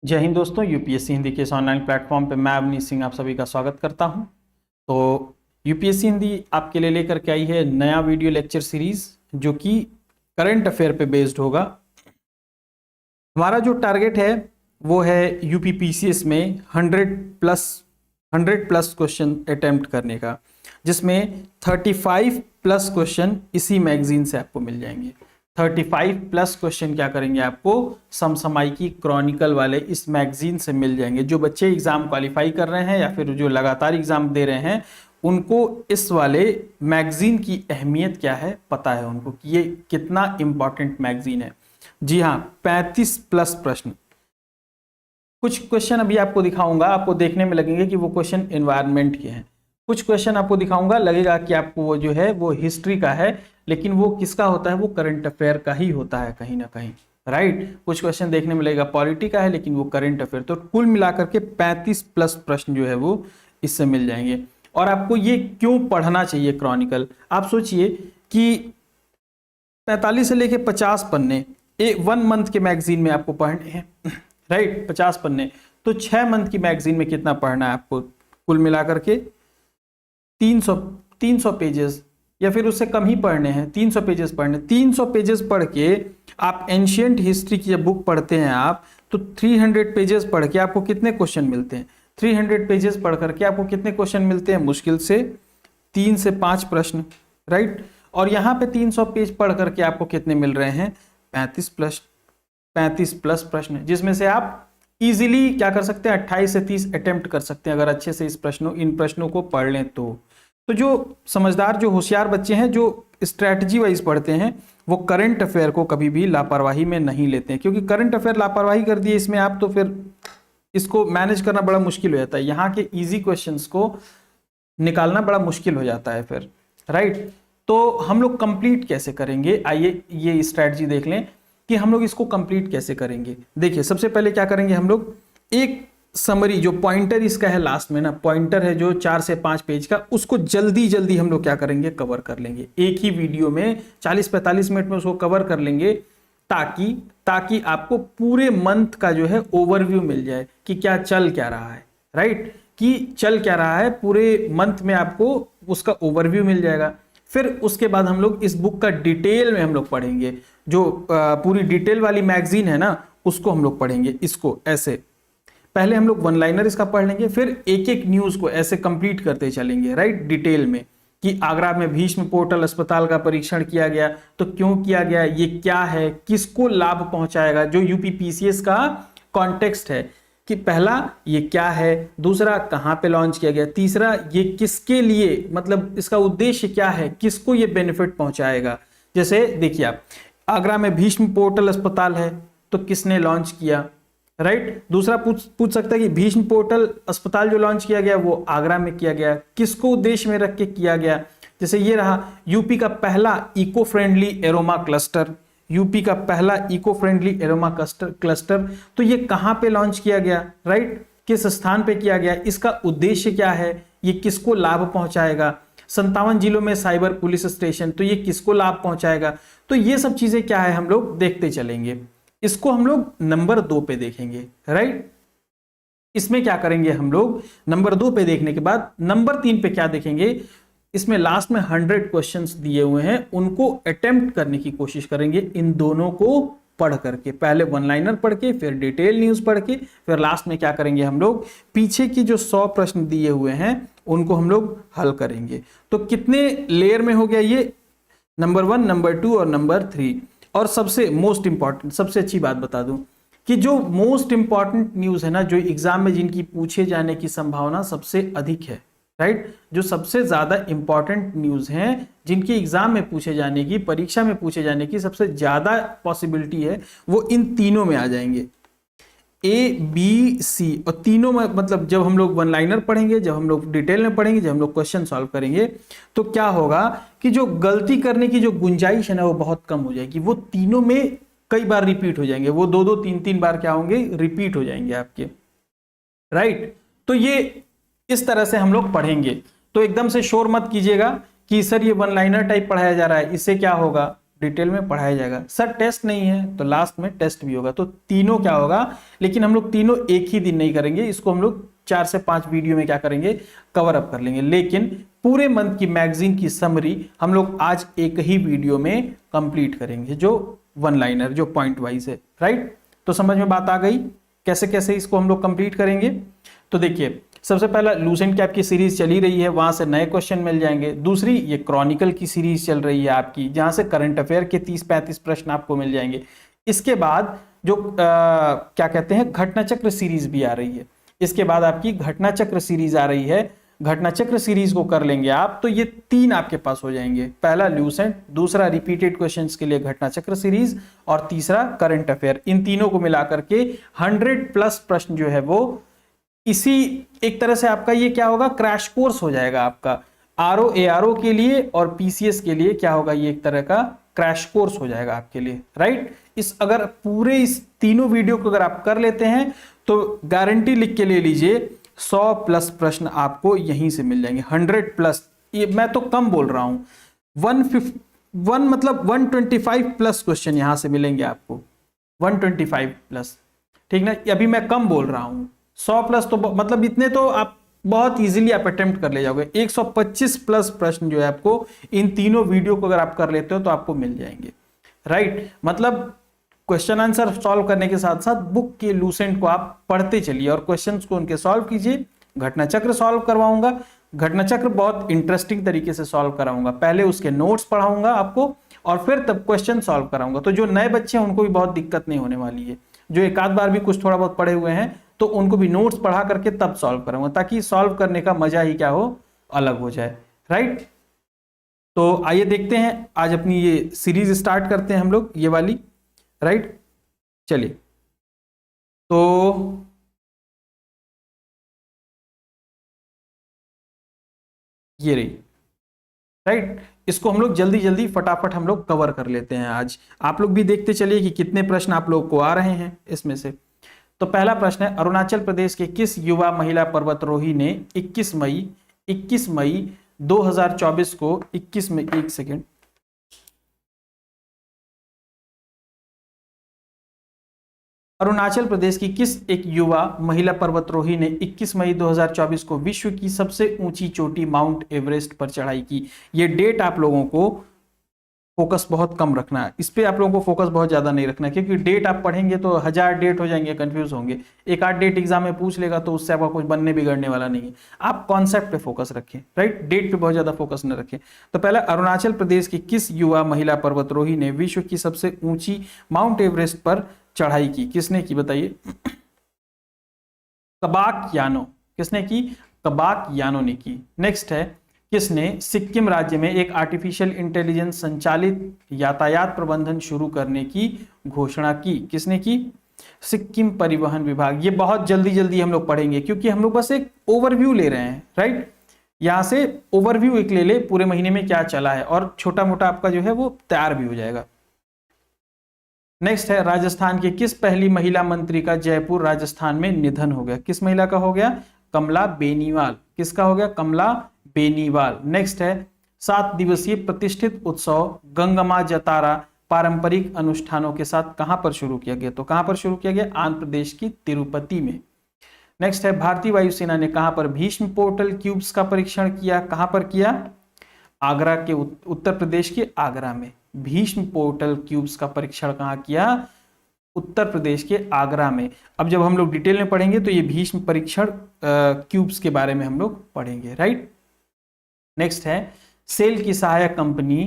जय हिंद दोस्तों, यूपीएससी हिंदी के इस ऑनलाइन प्लेटफॉर्म पे मैं अवनीश सिंह आप सभी का स्वागत करता हूं। तो यूपीएससी हिंदी आपके लिए लेकर के आई है नया वीडियो लेक्चर सीरीज जो कि करंट अफेयर पे बेस्ड होगा। हमारा जो टारगेट है वो है यूपीपीसीएस में 100 प्लस क्वेश्चन अटेम्प्ट करने का, जिसमें 35 प्लस क्वेश्चन इसी मैगजीन से आपको मिल जाएंगे। 35 प्लस क्वेश्चन क्या करेंगे, आपको समसामयिकी क्रॉनिकल वाले इस मैगजीन से मिल जाएंगे। जो बच्चे एग्जाम क्वालिफाई कर रहे हैं या फिर जो लगातार एग्जाम दे रहे हैं, उनको इस वाले मैगजीन की अहमियत क्या है पता है उनको कि ये कितना इंपॉर्टेंट मैगजीन है। जी हाँ, 35 प्लस प्रश्न। कुछ क्वेश्चन अभी आपको दिखाऊंगा, आपको देखने में लगेंगे कि वो क्वेश्चन एनवायरनमेंट के हैं। कुछ क्वेश्चन आपको दिखाऊंगा, लगेगा कि आपको वो जो है वो हिस्ट्री का है, लेकिन वो किसका होता है, वो करंट अफेयर का ही होता है कहीं ना कहीं, राइट। कुछ क्वेश्चन देखने में लगेगा पॉलिटी का है, लेकिन वो करंट अफेयर। तो कुल मिलाकर के 35 प्लस प्रश्न जो है वो इससे मिल जाएंगे। और आपको ये क्यों पढ़ना चाहिए क्रॉनिकल, आप सोचिए कि 45 से लेके 50 पन्ने 1 मंथ के मैगजीन में आपको पढ़ने हैं, राइट। 50 पन्ने तो 6 मंथ की मैगजीन में कितना पढ़ना है आपको, कुल मिलाकर के 300 पेजेस या फिर उससे कम ही पढ़ने हैं। 300 पेजेस पढ़ने, 300 पेजेस पढ़ के आप एंशियंट हिस्ट्री की जब बुक पढ़ते हैं आप, तो 300 पेजेस पढ़ के आपको कितने क्वेश्चन मिलते हैं। 300 पेजेस पढ़ करके आपको कितने क्वेश्चन मिलते हैं, मुश्किल से 3 से 5 प्रश्न, राइट। और यहाँ पे 300 पेज पढ़ करके आपको कितने मिल रहे हैं, 35 प्लस प्रश्न, जिसमें से आप इजीली क्या कर सकते हैं, 28 से 30 अटेम्प्ट कर सकते हैं अगर अच्छे से इन प्रश्नों को पढ़ लें तो जो समझदार, जो होशियार बच्चे हैं, जो स्ट्रैटेजी वाइज पढ़ते हैं, वो करंट अफेयर को कभी भी लापरवाही में नहीं लेते हैं। क्योंकि करंट अफेयर लापरवाही कर दिए इसमें आप, तो फिर इसको मैनेज करना बड़ा मुश्किल हो जाता है। यहाँ के इजी क्वेश्चंस को निकालना बड़ा मुश्किल हो जाता है फिर, राइट। तो हम लोग कंप्लीट कैसे करेंगे, आइए ये स्ट्रैटेजी देख लें कि हम लोग इसको कंप्लीट कैसे करेंगे। देखिए, सबसे पहले क्या करेंगे हम लोग, एक समरी जो पॉइंटर इसका है लास्ट में ना, पॉइंटर है जो 4 से 5 पेज का, उसको जल्दी जल्दी हम लोग क्या करेंगे, कवर कर लेंगे एक ही वीडियो में। 40-45 मिनट में उसको कवर कर लेंगे, ताकि आपको पूरे मंथ का जो है ओवरव्यू मिल जाए कि क्या चल क्या रहा है, राइट, कि चल क्या रहा है पूरे मंथ में, आपको उसका ओवरव्यू मिल जाएगा। फिर उसके बाद हम लोग इस बुक का डिटेल में हम लोग पढ़ेंगे, जो पूरी डिटेल वाली मैगजीन है ना, उसको हम लोग पढ़ेंगे। इसको ऐसे पहले हम लोग वन लाइनर इसका पढ़ लेंगे, फिर एक एक न्यूज को ऐसे कंप्लीट करते चलेंगे, राइट, डिटेल में, कि आगरा में भीष्म पोर्टल अस्पताल का परीक्षण किया गया, तो क्यों किया गया, ये क्या है, किसको लाभ पहुंचाएगा, जो यूपीपीसीएस का कॉन्टेक्स्ट है कि पहला ये क्या है, दूसरा कहां पे लॉन्च किया गया, तीसरा ये किसके लिए, मतलब इसका उद्देश्य क्या है, किसको ये बेनिफिट पहुंचाएगा। जैसे देखिए आप, आगरा में भीष्म पोर्टल अस्पताल है, तो किसने लॉन्च किया, राइट। दूसरा पूछ सकता है कि भीष्म पोर्टल अस्पताल जो लॉन्च किया गया वो आगरा में किया गया, किसको उद्देश्य में रख के किया गया। जैसे ये रहा यूपी का पहला eco friendly aroma cluster, UP का पहला इको फ्रेंडली एरोमा क्लस्टर, तो ये कहां पे लॉन्च किया गया, राइट, किस स्थान पे किया गया, इसका उद्देश्य क्या है, ये किसको लाभ पहुंचाएगा। 57 जिलों में साइबर पुलिस स्टेशन, तो ये किसको लाभ पहुंचाएगा। तो ये सब चीजें क्या है हम लोग देखते चलेंगे। इसको हम लोग नंबर 2 पे देखेंगे, राइट। इसमें क्या करेंगे हम लोग, नंबर 2 पे देखने के बाद नंबर 3 पे क्या देखेंगे, इसमें लास्ट में 100 क्वेश्चंस दिए हुए हैं, उनको अटेम्प्ट करने की कोशिश करेंगे इन दोनों को पढ़ करके। पहले वन लाइनर पढ़ के, फिर डिटेल न्यूज पढ़ के, फिर लास्ट में क्या करेंगे हम लोग, पीछे की जो 100 प्रश्न दिए हुए हैं उनको हम लोग हल करेंगे। तो कितने लेयर में हो गया ये, नंबर 1, नंबर 2 और नंबर 3। और सबसे मोस्ट इंपॉर्टेंट, सबसे अच्छी बात बता दूं कि जो मोस्ट इंपॉर्टेंट न्यूज है ना, जो एग्जाम में जिनकी पूछे जाने की संभावना सबसे अधिक है, राइट, जो सबसे ज्यादा इंपॉर्टेंट न्यूज हैं, जिनकी एग्जाम में पूछे जाने की, परीक्षा में पूछे जाने की सबसे ज्यादा पॉसिबिलिटी है, वो इन तीनों में आ जाएंगे, ए बी सी। और तीनों में मतलब जब हम लोग वन लाइनर पढ़ेंगे, जब हम लोग डिटेल में पढ़ेंगे, जब हम लोग क्वेश्चन सॉल्व करेंगे, तो क्या होगा कि जो गलती करने की जो गुंजाइश है ना, वो बहुत कम हो जाएगी। वो तीनों में कई बार रिपीट हो जाएंगे, वो 2-2 3-3 बार क्या होंगे, रिपीट हो जाएंगे आपके, राइट। तो ये इस तरह से हम लोग पढ़ेंगे। तो एकदम से शोर मत कीजिएगा कि सर ये वन लाइनर टाइप पढ़ाया जा रहा है, इससे क्या होगा, डिटेल में पढ़ाया जाएगा। सर टेस्ट नहीं है तो लास्ट में टेस्ट भी होगा, तो तीनों क्या होगा, लेकिन हम लोग तीनों एक ही दिन नहीं करेंगे, इसको हम लोग 4 से 5 वीडियो में क्या करेंगे, कवर अप कर लेंगे। लेकिन पूरे मंथ की मैगजीन की समरी हम लोग आज एक ही वीडियो में कंप्लीट करेंगे, जो वन लाइनर, जो पॉइंट वाइज है, राइट। तो समझ में बात आ गई कैसे कैसे इसको हम लोग कंप्लीट करेंगे। तो देखिए, सबसे पहला लूसेंट कैप की सीरीज चली रही है, वहां से नए क्वेश्चन मिल जाएंगे। दूसरी ये क्रॉनिकल की सीरीज चल रही है आपकी, जहां से करंट अफेयर के 30-35 प्रश्न आपको मिल जाएंगे। इसके बाद जो क्या कहते हैं, घटना चक्र सीरीज भी आ रही है। इसके बाद आपकी घटना चक्र सीरीज आ रही है। घटना चक्र सीरीज को कर लेंगे आप तो ये 3 आपके पास हो जाएंगे, पहला ल्यूसेंट, दूसरा रिपीटेड क्वेश्चंस के लिए घटना चक्र सीरीज, और तीसरा करंट अफेयर। इन तीनों को मिलाकर के 100+ प्रश्न जो है वो इसी एक तरह से आपका ये क्या होगा, क्रैश कोर्स हो जाएगा आपका। आरओ एआरओ के लिए और पीसीएस के लिए क्या होगा, ये एक तरह का क्रैश कोर्स हो जाएगा आपके लिए, राइट। अगर पूरे इस तीनों वीडियो को अगर आप कर लेते हैं तो गारंटी लिख के ले लीजिए 100+ प्रश्न आपको यहीं से मिल जाएंगे। 100+, ये मैं तो कम बोल रहा हूं, 125+ क्वेश्चन यहां से मिलेंगे आपको, 125+, ठीक ना। अभी मैं कम बोल रहा हूं, 100+ तो मतलब इतने तो आप बहुत इजीली आप अटेम्प्ट कर ले जाओगे। 125+ प्रश्न जो है आपको इन तीनों वीडियो को अगर आप कर लेते हो तो आपको मिल जाएंगे, राइट। मतलब क्वेश्चन आंसर सॉल्व करने के साथ साथ बुक के लूसेंट को आप पढ़ते चलिए और क्वेश्चंस को उनके सॉल्व कीजिए। घटना चक्र सॉल्व करवाऊंगा, घटना चक्र बहुत इंटरेस्टिंग तरीके से सॉल्व कराऊंगा। पहले उसके नोट्स पढ़ाऊंगा आपको और फिर तब क्वेश्चन सॉल्व कराऊंगा। तो जो नए बच्चे हैं उनको भी बहुत दिक्कत नहीं होने वाली है, जो एक आध बार भी कुछ थोड़ा बहुत पढ़े हुए हैं तो उनको भी नोट्स पढ़ा करके तब सॉल्व कराऊंगा, ताकि सॉल्व करने का मजा ही क्या हो, अलग हो जाए, राइट। तो आइए देखते हैं, आज अपनी ये सीरीज स्टार्ट करते हैं हम लोग, ये वाली, राइट। चलिए, तो ये रही, राइट। इसको हम लोग जल्दी जल्दी फटाफट हम लोग कवर कर लेते हैं आज। आप लोग भी देखते चलिए कि कितने प्रश्न आप लोग को आ रहे हैं इसमें से। तो पहला प्रश्न है, अरुणाचल प्रदेश के किस युवा महिला पर्वतारोही ने 21 मई 2024 को 21 मई, एक सेकेंड, अरुणाचल प्रदेश की किस एक युवा महिला पर्वतारोही ने 21 मई 2024 को विश्व की सबसे ऊंची चोटी माउंट एवरेस्ट पर चढ़ाई की। ये डेट आप लोगों को फोकस बहुत कम रखना है, इस पे आप लोगों को फोकस बहुत ज्यादा नहीं रखना है, क्योंकि डेट आप पढ़ेंगे तो 1000 डेट हो जाएंगे, कंफ्यूज होंगे। एक आध डेट एग्जाम में पूछ लेगा तो उससे आपका कुछ बनने बिगड़ने वाला नहीं है। आप कॉन्सेप्ट पे फोकस रखें, राइट, डेट पे बहुत ज्यादा फोकस न रखें। तो पहला, अरुणाचल प्रदेश की किस युवा महिला पर्वतारोही ने विश्व की सबसे ऊंची माउंट एवरेस्ट पर चढ़ाई की? किसने की बताइए? कबाक यानो, किसने की? कबाक यानो ने की। नेक्स्ट है, किसने सिक्किम राज्य में एक आर्टिफिशियल इंटेलिजेंस संचालित यातायात प्रबंधन शुरू करने की घोषणा की? किसने की? सिक्किम परिवहन विभाग। ये बहुत जल्दी जल्दी हम लोग पढ़ेंगे, क्योंकि हम लोग बस एक ओवरव्यू ले रहे हैं, राइट। यहां से ओवरव्यू एक ले ले, पूरे महीने में क्या चला है, और छोटा मोटा आपका जो है वो तैयार भी हो जाएगा। नेक्स्ट है, राजस्थान के किस पहली महिला मंत्री का जयपुर राजस्थान में निधन हो गया? किस महिला का हो गया? कमला बेनीवाल। किसका हो गया? कमला बेनीवाल। नेक्स्ट है, 7 दिवसीय प्रतिष्ठित उत्सव गंगम्मा जतारा पारंपरिक अनुष्ठानों के साथ कहां पर शुरू किया गया? तो कहां पर शुरू किया गया? आंध्र प्रदेश की तिरुपति में। नेक्स्ट है, भारतीय वायुसेना ने कहां पर भीष्म पोर्टल क्यूब्स का परीक्षण किया? कहां पर किया? आगरा के, उत्तर प्रदेश के आगरा में। भीष्म पोर्टल क्यूब्स का परीक्षण कहां किया? उत्तर प्रदेश के आगरा में। अब जब हम लोग डिटेल में पढ़ेंगे तो ये भीष्म परीक्षण क्यूब्स के बारे में हम लोग पढ़ेंगे, राइट। नेक्स्ट है, सेल की सहायक company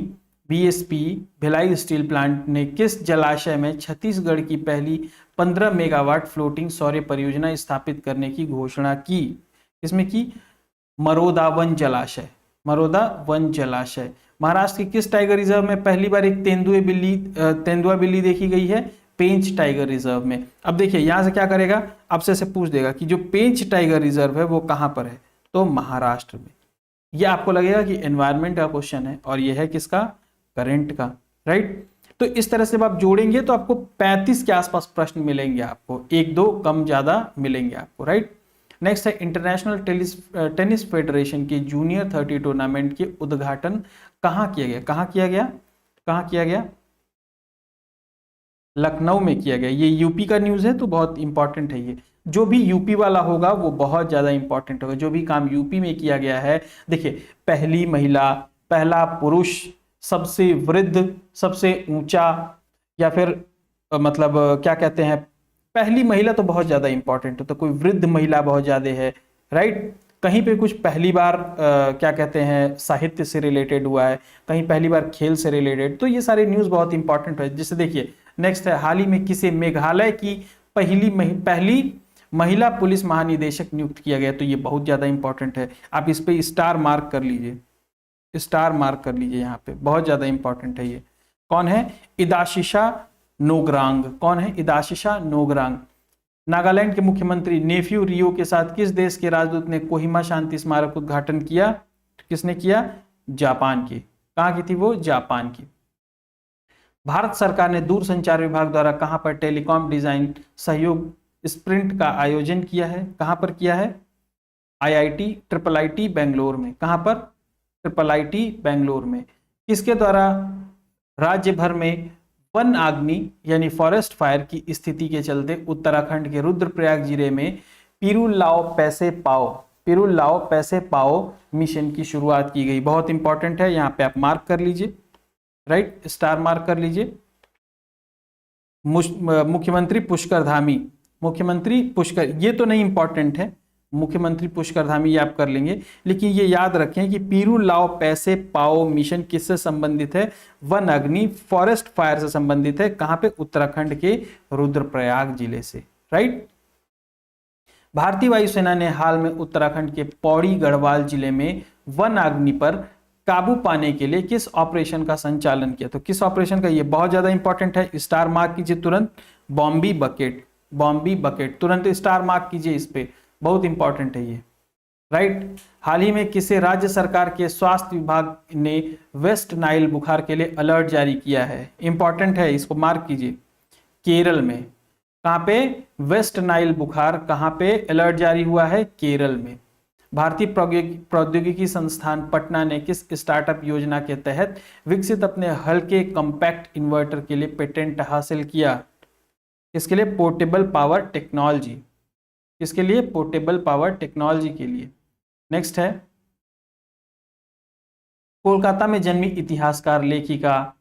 BSP Bhilai steel plant ने किस जलाशय में छत्तीसगढ़ की पहली 15 मेगावाट फ्लोटिंग सौर परियोजना स्थापित करने की घोषणा की? किसमें की? मरोदा वन जलाशय। मरोदा वन जलाशय। महाराष्ट्र के किस टाइगर रिजर्व में पहली बार एक तेंदुआ बिल्ली देखी गई है? पेंच टाइगर रिजर्व में। अब देखिए, यहां से क्या करेगा, आपसे से पूछ देगा कि जो पेंच टाइगर रिजर्व है वो कहां पर है? तो महाराष्ट्र में। ये आपको लगेगा कि एनवायरमेंट का क्वेश्चन है और ये है किसका? करंट का, राइट। तो इस तरह से आप जोड़ेंगे तो आपको 35 के आसपास प्रश्न मिलेंगे, आपको 1-2 कम ज्यादा मिलेंगे आपको, राइट। नेक्स्ट है, इंटरनेशनल टेनिस फेडरेशन के जूनियर 30 टूर्नामेंट के उद्घाटन कहां किया गया? कहां किया गया? कहां किया गया? लखनऊ में किया गया। ये यूपी का न्यूज़ है तो बहुत इंपॉर्टेंट है ये। जो भी यूपी वाला होगा वो बहुत ज़्यादा इंपॉर्टेंट होगा, जो भी काम यूपी में किया गया है। देखिए, पहली महिला, पहला पुरुष, सबसे वृद्ध, सबसे ऊंचा, या फिर मतलब क्या कहते हैं, पहली महिला तो बहुत ज़्यादा इंपॉर्टेंट है, तो कोई वृद्ध महिला बहुत ज़्यादा है, राइट। कहीं पे कुछ पहली बार क्या कहते हैं साहित्य से रिलेटेड हुआ है, कहीं पहली बार खेल से रिलेटेड, तो ये सारे न्यूज़ बहुत इंपॉर्टेंट है। जैसे देखिए नेक्स्ट है, हाल ही में किसे मेघालय की पहली महिला पुलिस महानिदेशक नियुक्त किया गया, तो ये बहुत ज़्यादा इंपॉर्टेंट है। आप इस पे स्टार मार्क कर लीजिए, स्टार मार्क कर लीजिए, यहाँ पे बहुत ज़्यादा इंपॉर्टेंट है ये। कौन है? इदाशिशा नोगरांग। कौन है? इदाशिशा नोगरांग। नागालैंड के मुख्यमंत्री नेफ्यू रियो के साथ किस देश के राजदूत ने कोहिमा शांति स्मारक उद्घाटन किया? किसने किया? जापान की। कहाँ की थी वो? जापान की। भारत सरकार ने दूरसंचार विभाग द्वारा कहां पर टेलीकॉम डिजाइन सहयोग स्प्रिंट का आयोजन किया है? कहां पर किया है? IIT बेंगलोर में। कहां पर? IIT बेंगलोर में। किसके द्वारा राज्य भर में वन अग्नि यानी फॉरेस्ट फायर की स्थिति के चलते उत्तराखंड के रुद्रप्रयाग जिले में पिरुलाओ पैसे पाओ मिशन की शुरुआत की गई? बहुत इंपॉर्टेंट है, यहाँ पे आप मार्क कर लीजिए, राइट, स्टार मार्क कर लीजिए। मुख्यमंत्री पुष्कर धामी, ये तो नहीं इंपॉर्टेंट है, मुख्यमंत्री पुष्कर धामी ये आप कर लेंगे, लेकिन ये याद रखें कि पिरुलाओ पैसे पाओ मिशन किससे संबंधित है? वन अग्नि फॉरेस्ट फायर से संबंधित है। कहां पे? उत्तराखंड के रुद्रप्रयाग जिले से, राइट। भारतीय वायुसेना ने हाल में उत्तराखंड के पौड़ी गढ़वाल जिले में वन अग्नि पर काबू पाने के लिए किस ऑपरेशन का संचालन किया? तो किस ऑपरेशन का? ये बहुत ज्यादा इंपॉर्टेंट है, स्टार मार्क कीजिए तुरंत। बॉम्बी बकेट, तुरंत स्टार मार्क कीजिए इस पे, बहुत इंपॉर्टेंट है ये, राइट। हाल ही में किसे राज्य सरकार के स्वास्थ्य विभाग ने वेस्ट नाइल बुखार के लिए अलर्ट जारी किया है? इंपॉर्टेंट है, इसको मार्क कीजिए। केरल में। कहां पे? वेस्ट नाइल बुखार कहां पे अलर्ट जारी हुआ है? केरल में। भारतीय प्रौद्योगिकी संस्थान पटना ने किस स्टार्टअप योजना के तहत विकसित अपने हल्के कॉम्पैक्ट इन्वर्टर के लिए पेटेंट हासिल किया? इसके लिए पोर्टेबल पावर टेक्नोलॉजी। किसके लिए? पोर्टेबल पावर टेक्नोलॉजी के लिए। नेक्स्ट है, कोलकाता में जन्मी इतिहासकार लेखिका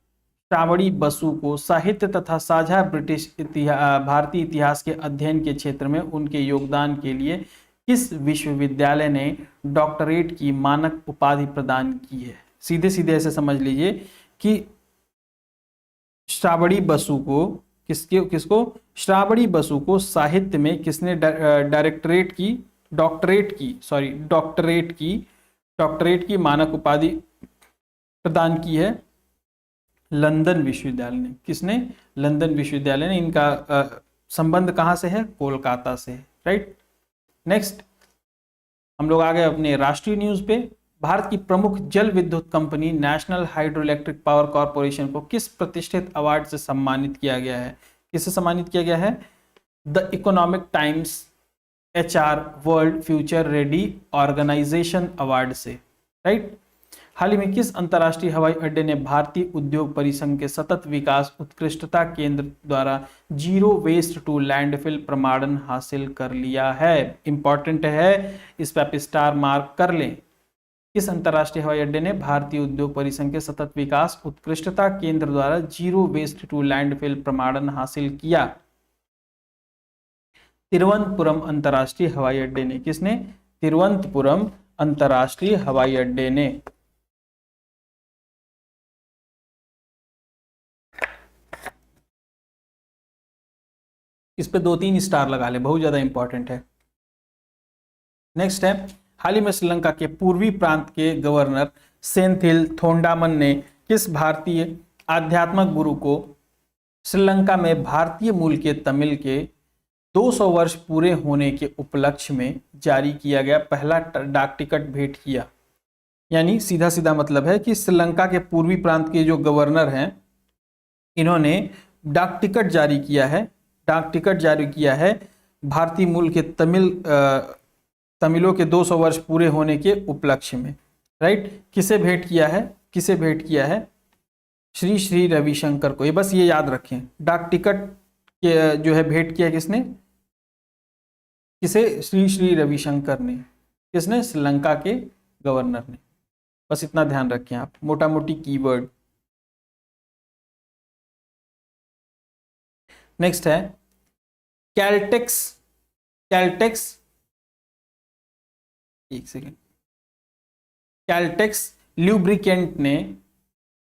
श्रावणी बसु को साहित्य तथा साझा भारतीय इतिहास के अध्ययन के क्षेत्र में उनके योगदान के लिए किस विश्वविद्यालय ने डॉक्टरेट की मानक उपाधि प्रदान की है? सीधे सीधे ऐसे समझ लीजिए कि श्रावणी बसु को श्रावणी बसु को साहित्य में किसने डॉक्टरेट की मानक उपाधि प्रदान की है? लंदन विश्वविद्यालय ने। किसने? लंदन विश्वविद्यालय ने। इनका संबंध कहां से है? कोलकाता से, राइट। नेक्स्ट हम लोग आ गए अपने राष्ट्रीय न्यूज पे। भारत की प्रमुख जल विद्युत company national hydroelectric power corporation को किस प्रतिष्ठित अवार्ड से सम्मानित किया गया है? किससे सम्मानित किया गया है? The Economic Times HR world future ready organisation award से, राइट। हाल ही में किस अंतर्राष्ट्रीय हवाई अड्डे ने भारतीय उद्योग परिसंघ के सतत विकास उत्कृष्टता केंद्र द्वारा जीरो वेस्ट टू लैंडफिल प्रमाणन हासिल कर लिया है? इंपॉर्टेंट है, इस पर आप स्टार मार्क कर लें। किस अंतर्राष्ट्रीय हवाई अड्डे ने भारतीय उद्योग परिसंघ के सतत विकास उत्कृष्टता केंद्र द्वारा जीरो वेस्ट टू लैंडफिल प्रमाणन हासिल किया? तिरुवनंतपुरम अंतर्राष्ट्रीय हवाई अड्डे ने। किसने? तिरुवनंतपुरम अंतर्राष्ट्रीय हवाई अड्डे ने। इस पे 2-3 स्टार लगा ले, बहुत ज्यादा इंपॉर्टेंट है। नेक्स्ट है, हाल ही में श्रीलंका के पूर्वी प्रांत के गवर्नर सेंथिल थोंडामन ने किस भारतीय आध्यात्मिक गुरु को श्रीलंका में भारतीय मूल के तमिल के 200 वर्ष पूरे होने के उपलक्ष्य में जारी किया गया पहला डाक टिकट भेंट किया? यानी सीधा सीधा मतलब है कि श्रीलंका के पूर्वी प्रांत के जो गवर्नर हैं, इन्होंने डाक टिकट जारी किया है भारतीय मूल के तमिलों के 200 वर्ष पूरे होने के उपलक्ष्य में, राइट। किसे भेंट किया है? श्री श्री रविशंकर को, ये बस ये याद रखें। डाक टिकट जो है भेंट किया किसने, किसे, श्री श्री रविशंकर ने। किसने, श्रीलंका के गवर्नर ने। बस इतना ध्यान रखें आप, मोटा मोटी कीवर्ड। नेक्स्ट है कैलटेक्स। कैलटेक्स, एक सेकेंड, कैलटेक्स ल्यूब्रिकेंट ने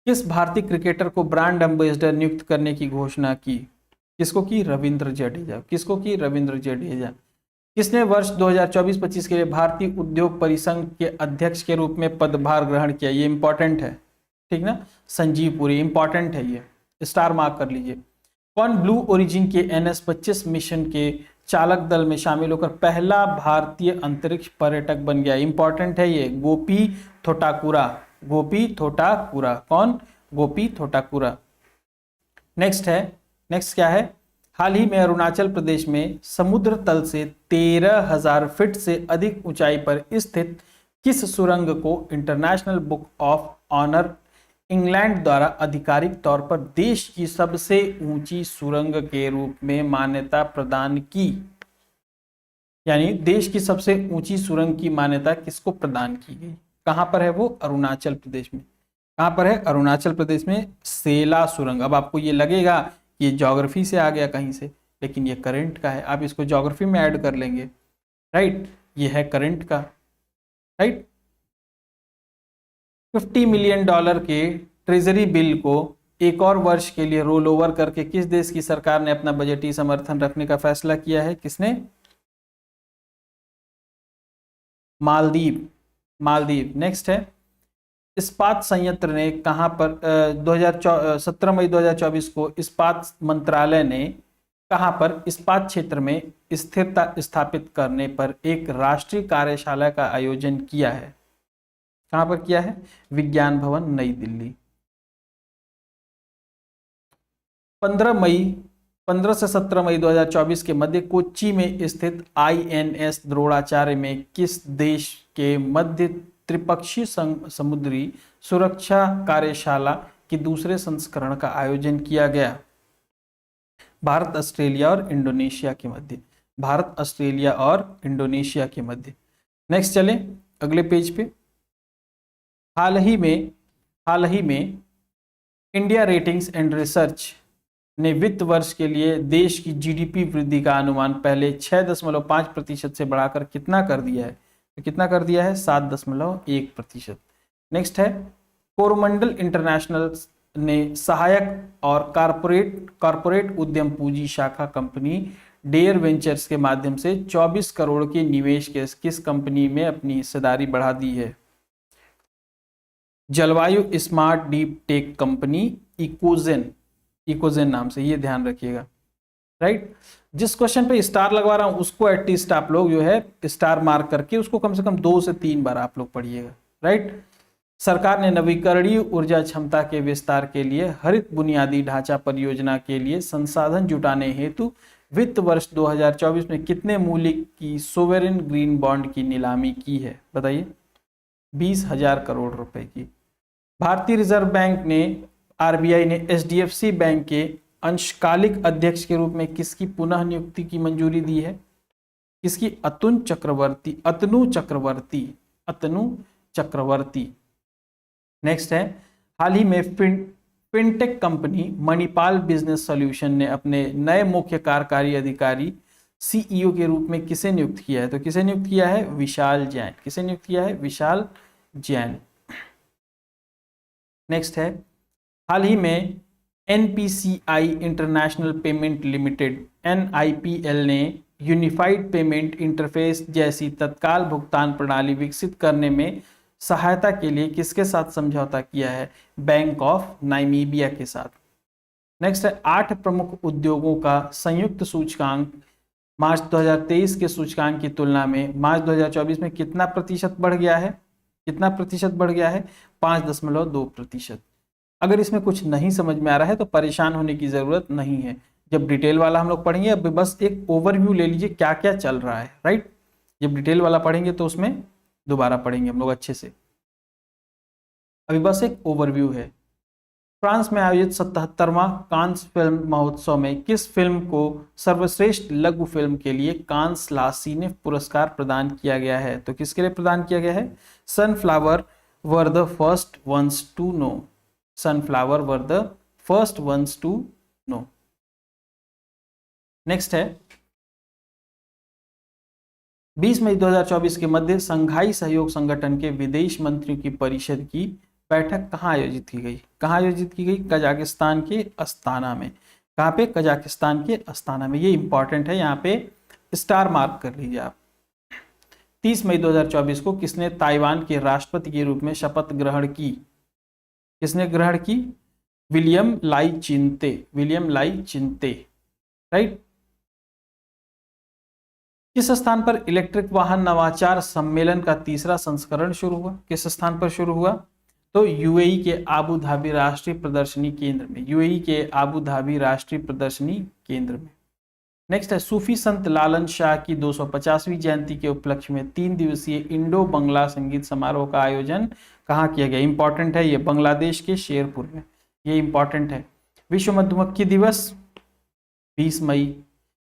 किस भारतीय क्रिकेटर को ब्रांड एम्बेसडर नियुक्त करने की घोषणा की? किसको की? रविंद्र जडेजा। किसको की? रविंद्र जडेजा। किसने वर्ष 2024-25 के लिए भारतीय उद्योग परिसंघ के अध्यक्ष के रूप में पदभार ग्रहण किया? ये इंपॉर्टेंट है, ठीक ना, संजीव पुरी। इंपॉर्टेंट है, ये स्टार मार्क कर लीजिए। कौन ब्लू ओरिजिन के NS-25 मिशन के चालक दल में शामिल होकर पहला भारतीय अंतरिक्ष पर्यटक बन गया? इंपॉर्टेंट है ये, गोपी थोटाकुरा। गोपी थोटाकुरा। कौन? गोपी थोटाकुरा। नेक्स्ट है, नेक्स्ट क्या है? हाल ही में अरुणाचल प्रदेश में समुद्र तल से 13,000 फीट से अधिक ऊंचाई पर स्थित किस सुरंग को international book of honour England द्वारा आधिकारिक तौर पर देश की सबसे ऊंची सुरंग के रूप में मान्यता प्रदान की? यानी देश की सबसे ऊंची सुरंग की मान्यता किसको प्रदान की गई? कहां पर है वो? अरुणाचल प्रदेश में। कहां पर है? अरुणाचल प्रदेश में सेला सुरंग। अब आपको ये लगेगा कि ये ज्योग्राफी से आ गया कहीं से, लेकिन ये करंट का है, आप इसको ज्योग्राफी में ऐड कर लेंगे, राइट। ये है करंट का, राइट। $50 मिलियन के ट्रेजरी बिल को एक और वर्ष के लिए रोल ओवर करके किस देश की सरकार ने अपना बजटीय समर्थन रखने का फैसला किया है? किसने? मालदीव। मालदीव। नेक्स्ट है, इस्पात संयंत्र ने कहां पर 17 मई 2024 को इस्पात मंत्रालय ने कहां पर इस्पात क्षेत्र में स्थिरता स्थापित करने पर एक राष्ट्रीय कार्यशाला का आयोजन किया है? कहां पर किया है? विज्ञान भवन, नई दिल्ली। 15 से 17 मई 2024 के मध्य कोच्चि में स्थित INS द्रोणाचार्य में किस देश के मध्य त्रिपक्षीय समुद्री सुरक्षा कार्यशाला के दूसरे संस्करण का आयोजन किया गया? भारत, ऑस्ट्रेलिया और इंडोनेशिया के मध्य। भारत, ऑस्ट्रेलिया और इंडोनेशिया के मध्य। नेक्स्ट चलें अगले पेज पे। हाल ही में इंडिया रेटिंग्स एंड रिसर्च ने वित्त वर्ष के लिए देश की GDP वृद्धि का अनुमान पहले 6.5% से बढ़ाकर कितना कर दिया है? तो कितना कर दिया है? 7.1%। नेक्स्ट है, कोरोमंडल इंटरनेशनल ने सहायक और कारपोरेट उद्यम पूंजी शाखा कंपनी डेयर वेंचर्स के माध्यम से 24 करोड़ के निवेश के किस कंपनी में अपनी हिस्सेदारी बढ़ा दी है? जलवायु स्मार्ट डीप टेक कंपनी इकोजेन नाम से, ये ध्यान रखिएगा, राइट। जिस क्वेश्चन पे स्टार लगवा रहा हूं उसको एटलीस्ट आप लोग जो है स्टार मार्क करके उसको कम से कम 2 से 3 बार आप लोग पढ़िएगा, राइट। सरकार ने नवीकरणीय ऊर्जा क्षमता के विस्तार के लिए हरित बुनियादी ढांचा परियोजना के लिए संसाधन जुटाने हेतु वित्त वर्ष 2024 में कितने मूल्य की सोवेरेन ग्रीन बॉन्ड की नीलामी की है? बताइए। 20,000 करोड़ रुपए की। भारतीय रिजर्व बैंक ने, RBI ने HDFC बैंक के अंशकालिक अध्यक्ष के रूप में किसकी पुनः नियुक्ति की मंजूरी दी है? किसकी? अतनु चक्रवर्ती। नेक्स्ट है, हाल ही में fintech company Manipal business solution ने अपने नए मुख्य कार्यकारी अधिकारी CEO के रूप में किसे नियुक्त किया है? तो किसे नियुक्त किया है? विशाल जैन। किसे नियुक्त किया है? विशाल जैन। नेक्स्ट है, हाल ही में NPCI international payment limited NIPL ने यूनिफाइड पेमेंट इंटरफेस जैसी तत्काल भुगतान प्रणाली विकसित करने में सहायता के लिए किसके साथ समझौता किया है? बैंक ऑफ नामीबिया के साथ। नेक्स्ट है, 8 प्रमुख उद्योगों का संयुक्त सूचकांक मार्च 2023 के सूचकांक की तुलना में मार्च 2024 में कितना प्रतिशत बढ़ गया है? कितना प्रतिशत बढ़ गया है? 5.2%। अगर इसमें कुछ नहीं समझ में आ रहा है तो परेशान होने की जरूरत नहीं है, जब डिटेल वाला हम लोग पढ़ेंगे, अब बस एक ओवरव्यू ले लीजिए क्या क्या चल रहा है, राइट। जब डिटेल वाला पढ़ेंगे तो उसमें दोबारा पढ़ेंगे हम लोग अच्छे से, अभी बस एक ओवरव्यू है। फ्रांस में आयोजित 77वां कांस फिल्म महोत्सव में किस फिल्म को सर्वश्रेष्ठ लघु फिल्म के लिए कांस ला सिने पुरस्कार प्रदान किया गया है? तो किसके लिए प्रदान किया गया है? Sunflower were the first ones to know. Sunflower were the first ones to know. Next है 20 मई 2024 के मध्य संघाई सहयोग संगठन के विदेश मंत्रियों की परिषद की बैठक कहाँ आयोजित की गई? कहाँ आयोजित की गई? कजाकिस्तान के अस्ताना में। कहाँ पे? कजाकिस्तान के अस्ताना में। ये इंपॉर्टेंट है, यहाँ पे स्टार मार्क कर लीजिए आप। 30 मई 2024 को किसने ताइवान के राष्ट्रपति के रूप में शपथ ग्रहण की? किसने ग्रहण की? विलियम लाई चिंते। विलियम लाई चिंते, राइट। किस स्थान पर इलेक्ट्रिक वाहन नवाचार सम्मेलन का तीसरा संस्करण शुरू हुआ? किस स्थान पर शुरू हुआ? तो यूएई के आबू धाबी राष्ट्रीय प्रदर्शनी केंद्र में। यूएई के आबू धाबी राष्ट्रीय प्रदर्शनी केंद्र में। नेक्स्ट है सूफी संत लालन शाह की 250वीं जयंती के उपलक्ष्य में 3 दिवसीय इंडो बंगला संगीत समारोह का आयोजन कहाँ किया गया? इंपॉर्टेंट है ये, बांग्लादेश के शेरपुर में। ये इंपॉर्टेंट है। विश्व मधुमक्खी दिवस 20 मई।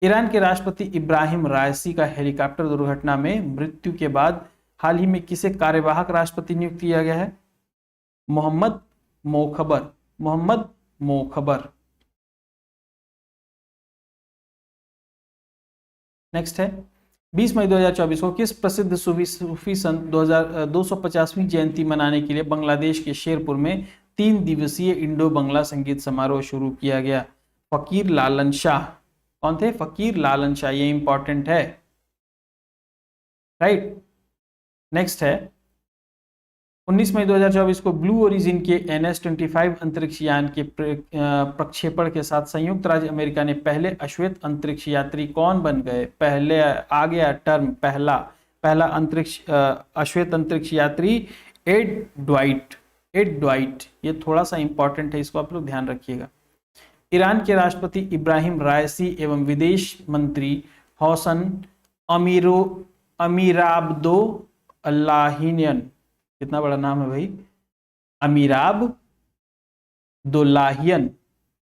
ईरान के राष्ट्रपति इब्राहिम राइसी का हेलीकॉप्टर दुर्घटना में मृत्यु के बाद हाल ही में किसे कार्यवाहक राष्ट्रपति नियुक्त किया गया है? Mohammad Mokhber. Mohammad Mokhber. Next है 20 मई 2024 को किस प्रसिद्ध सूफी संत 250वीं जयंती मनाने के लिए बांग्लादेश के शेरपुर में 3 दिवसीय इंडो बंगला संगीत समारोह शुरू किया गया? फकीर लालन शाह। कौन थे? फकीर लालन शाह। ये इंपॉर्टेंट है, राइट। नेक्स्ट है 19 मई 2024 को ब्लू ओरिजिन के NS-25 अंतरिक्ष यान के प्रक्षेपण के साथ संयुक्त राज्य अमेरिका ने पहले अश्वेत अंतरिक्ष यात्री कौन बन गए? पहले आ गया टर्म, पहला अंतरिक्ष अश्वेत अंतरिक्ष यात्री एड ड्वाइट। एड ड्वाइट, ये थोड़ा सा इंपॉर्टेंट है, इसको आप लोग ध्यान रखिएगा। ईरान के राष्ट्रपति इब्राहिम राइसी एवं विदेश मंत्री हौसन अमीराब्दो अल्लाहियन, कितना बड़ा नाम है भाई, अमीराब दोलाहियन।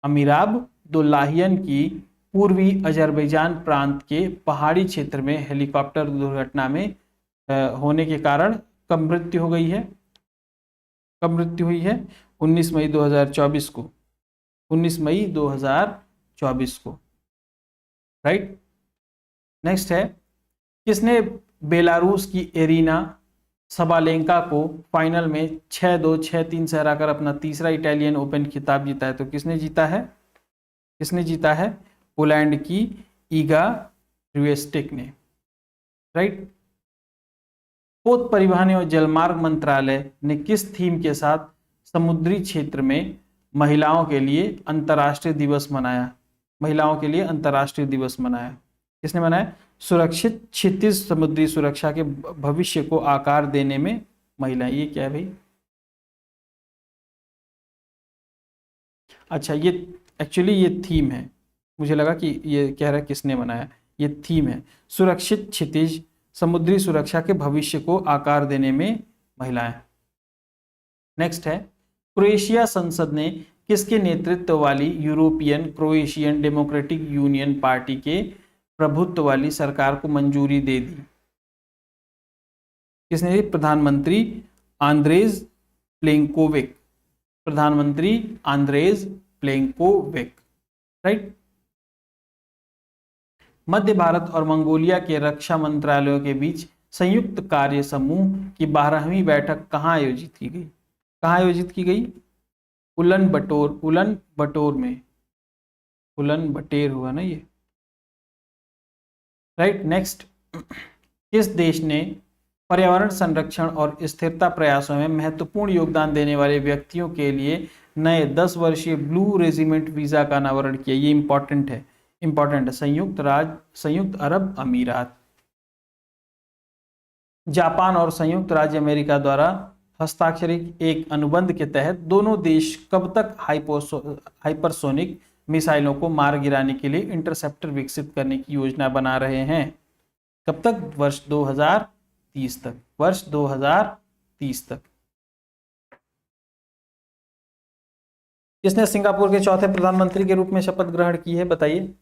अमीराब दोलाहियन की पूर्वी अजरबैजान प्रांत के पहाड़ी क्षेत्र में हेलीकॉप्टर दुर्घटना में होने के कारण कब मृत्यु हो गई है? कब मृत्यु हुई है? 19 मई 2024 को। 19 मई 2024 को, राइट। नेक्स्ट है किसने बेलारूस की एरिना सबालेंका को फाइनल में 6-2, 6-3 से हराकर अपना तीसरा इटालियन ओपन खिताब जीता है? तो किसने जीता है? किसने जीता है? पोलैंड की ईगा स्विएटेक ने, राइट। पोत परिवहन एवं जलमार्ग मंत्रालय ने किस थीम के साथ समुद्री क्षेत्र में महिलाओं के लिए अंतर्राष्ट्रीय दिवस मनाया? महिलाओं के लिए अंतर्राष्ट्रीय दिवस मनाया। किसने मनाया? सुरक्षित क्षितिज समुद्री सुरक्षा के भविष्य को आकार देने में महिलाएं। ये क्या है भाई? अच्छा, ये एक्चुअली ये थीम है, मुझे लगा कि ये कह रहा है किसने मनाया। ये थीम है, सुरक्षित क्षितिज समुद्री सुरक्षा के भविष्य को आकार देने में महिलाएं। नेक्स्ट है क्रोएशिया संसद ने किसके नेतृत्व वाली European Croatian democratic union party के प्रभुत्व वाली सरकार को मंजूरी दे दी? किसने दी? प्रधानमंत्री आंद्रेज प्लेंकोविक। प्रधानमंत्री आंद्रेज प्लेंकोविक, राइट। मध्य भारत और मंगोलिया के रक्षा मंत्रालयों के बीच संयुक्त कार्य समूह की 12वीं बैठक कहाँ आयोजित की गई? कहाँ आयोजित की गई? उलन बटोर में। उलन बटेर हुआ ना ये, राइट। नेक्स्ट, किस देश ने पर्यावरण संरक्षण और स्थिरता प्रयासों में महत्वपूर्ण योगदान देने वाले व्यक्तियों के लिए नए 10 वर्षीय ब्लू रेजिमेंट वीजा का अनावरण किया? ये इंपॉर्टेंट है, संयुक्त अरब अमीरात। जापान और संयुक्त राज्य अमेरिका द्वारा हस्ताक्षरित एक अनुबंध के तहत दोनों देश कब तक हाइपरसोनिक मिसाइलों को मार गिराने के लिए इंटरसेप्टर विकसित करने की योजना बना रहे हैं? कब तक? वर्ष 2030 तक। वर्ष 2030 तक। किसने सिंगापुर के चौथे प्रधानमंत्री के रूप में शपथ ग्रहण की है, बताइए।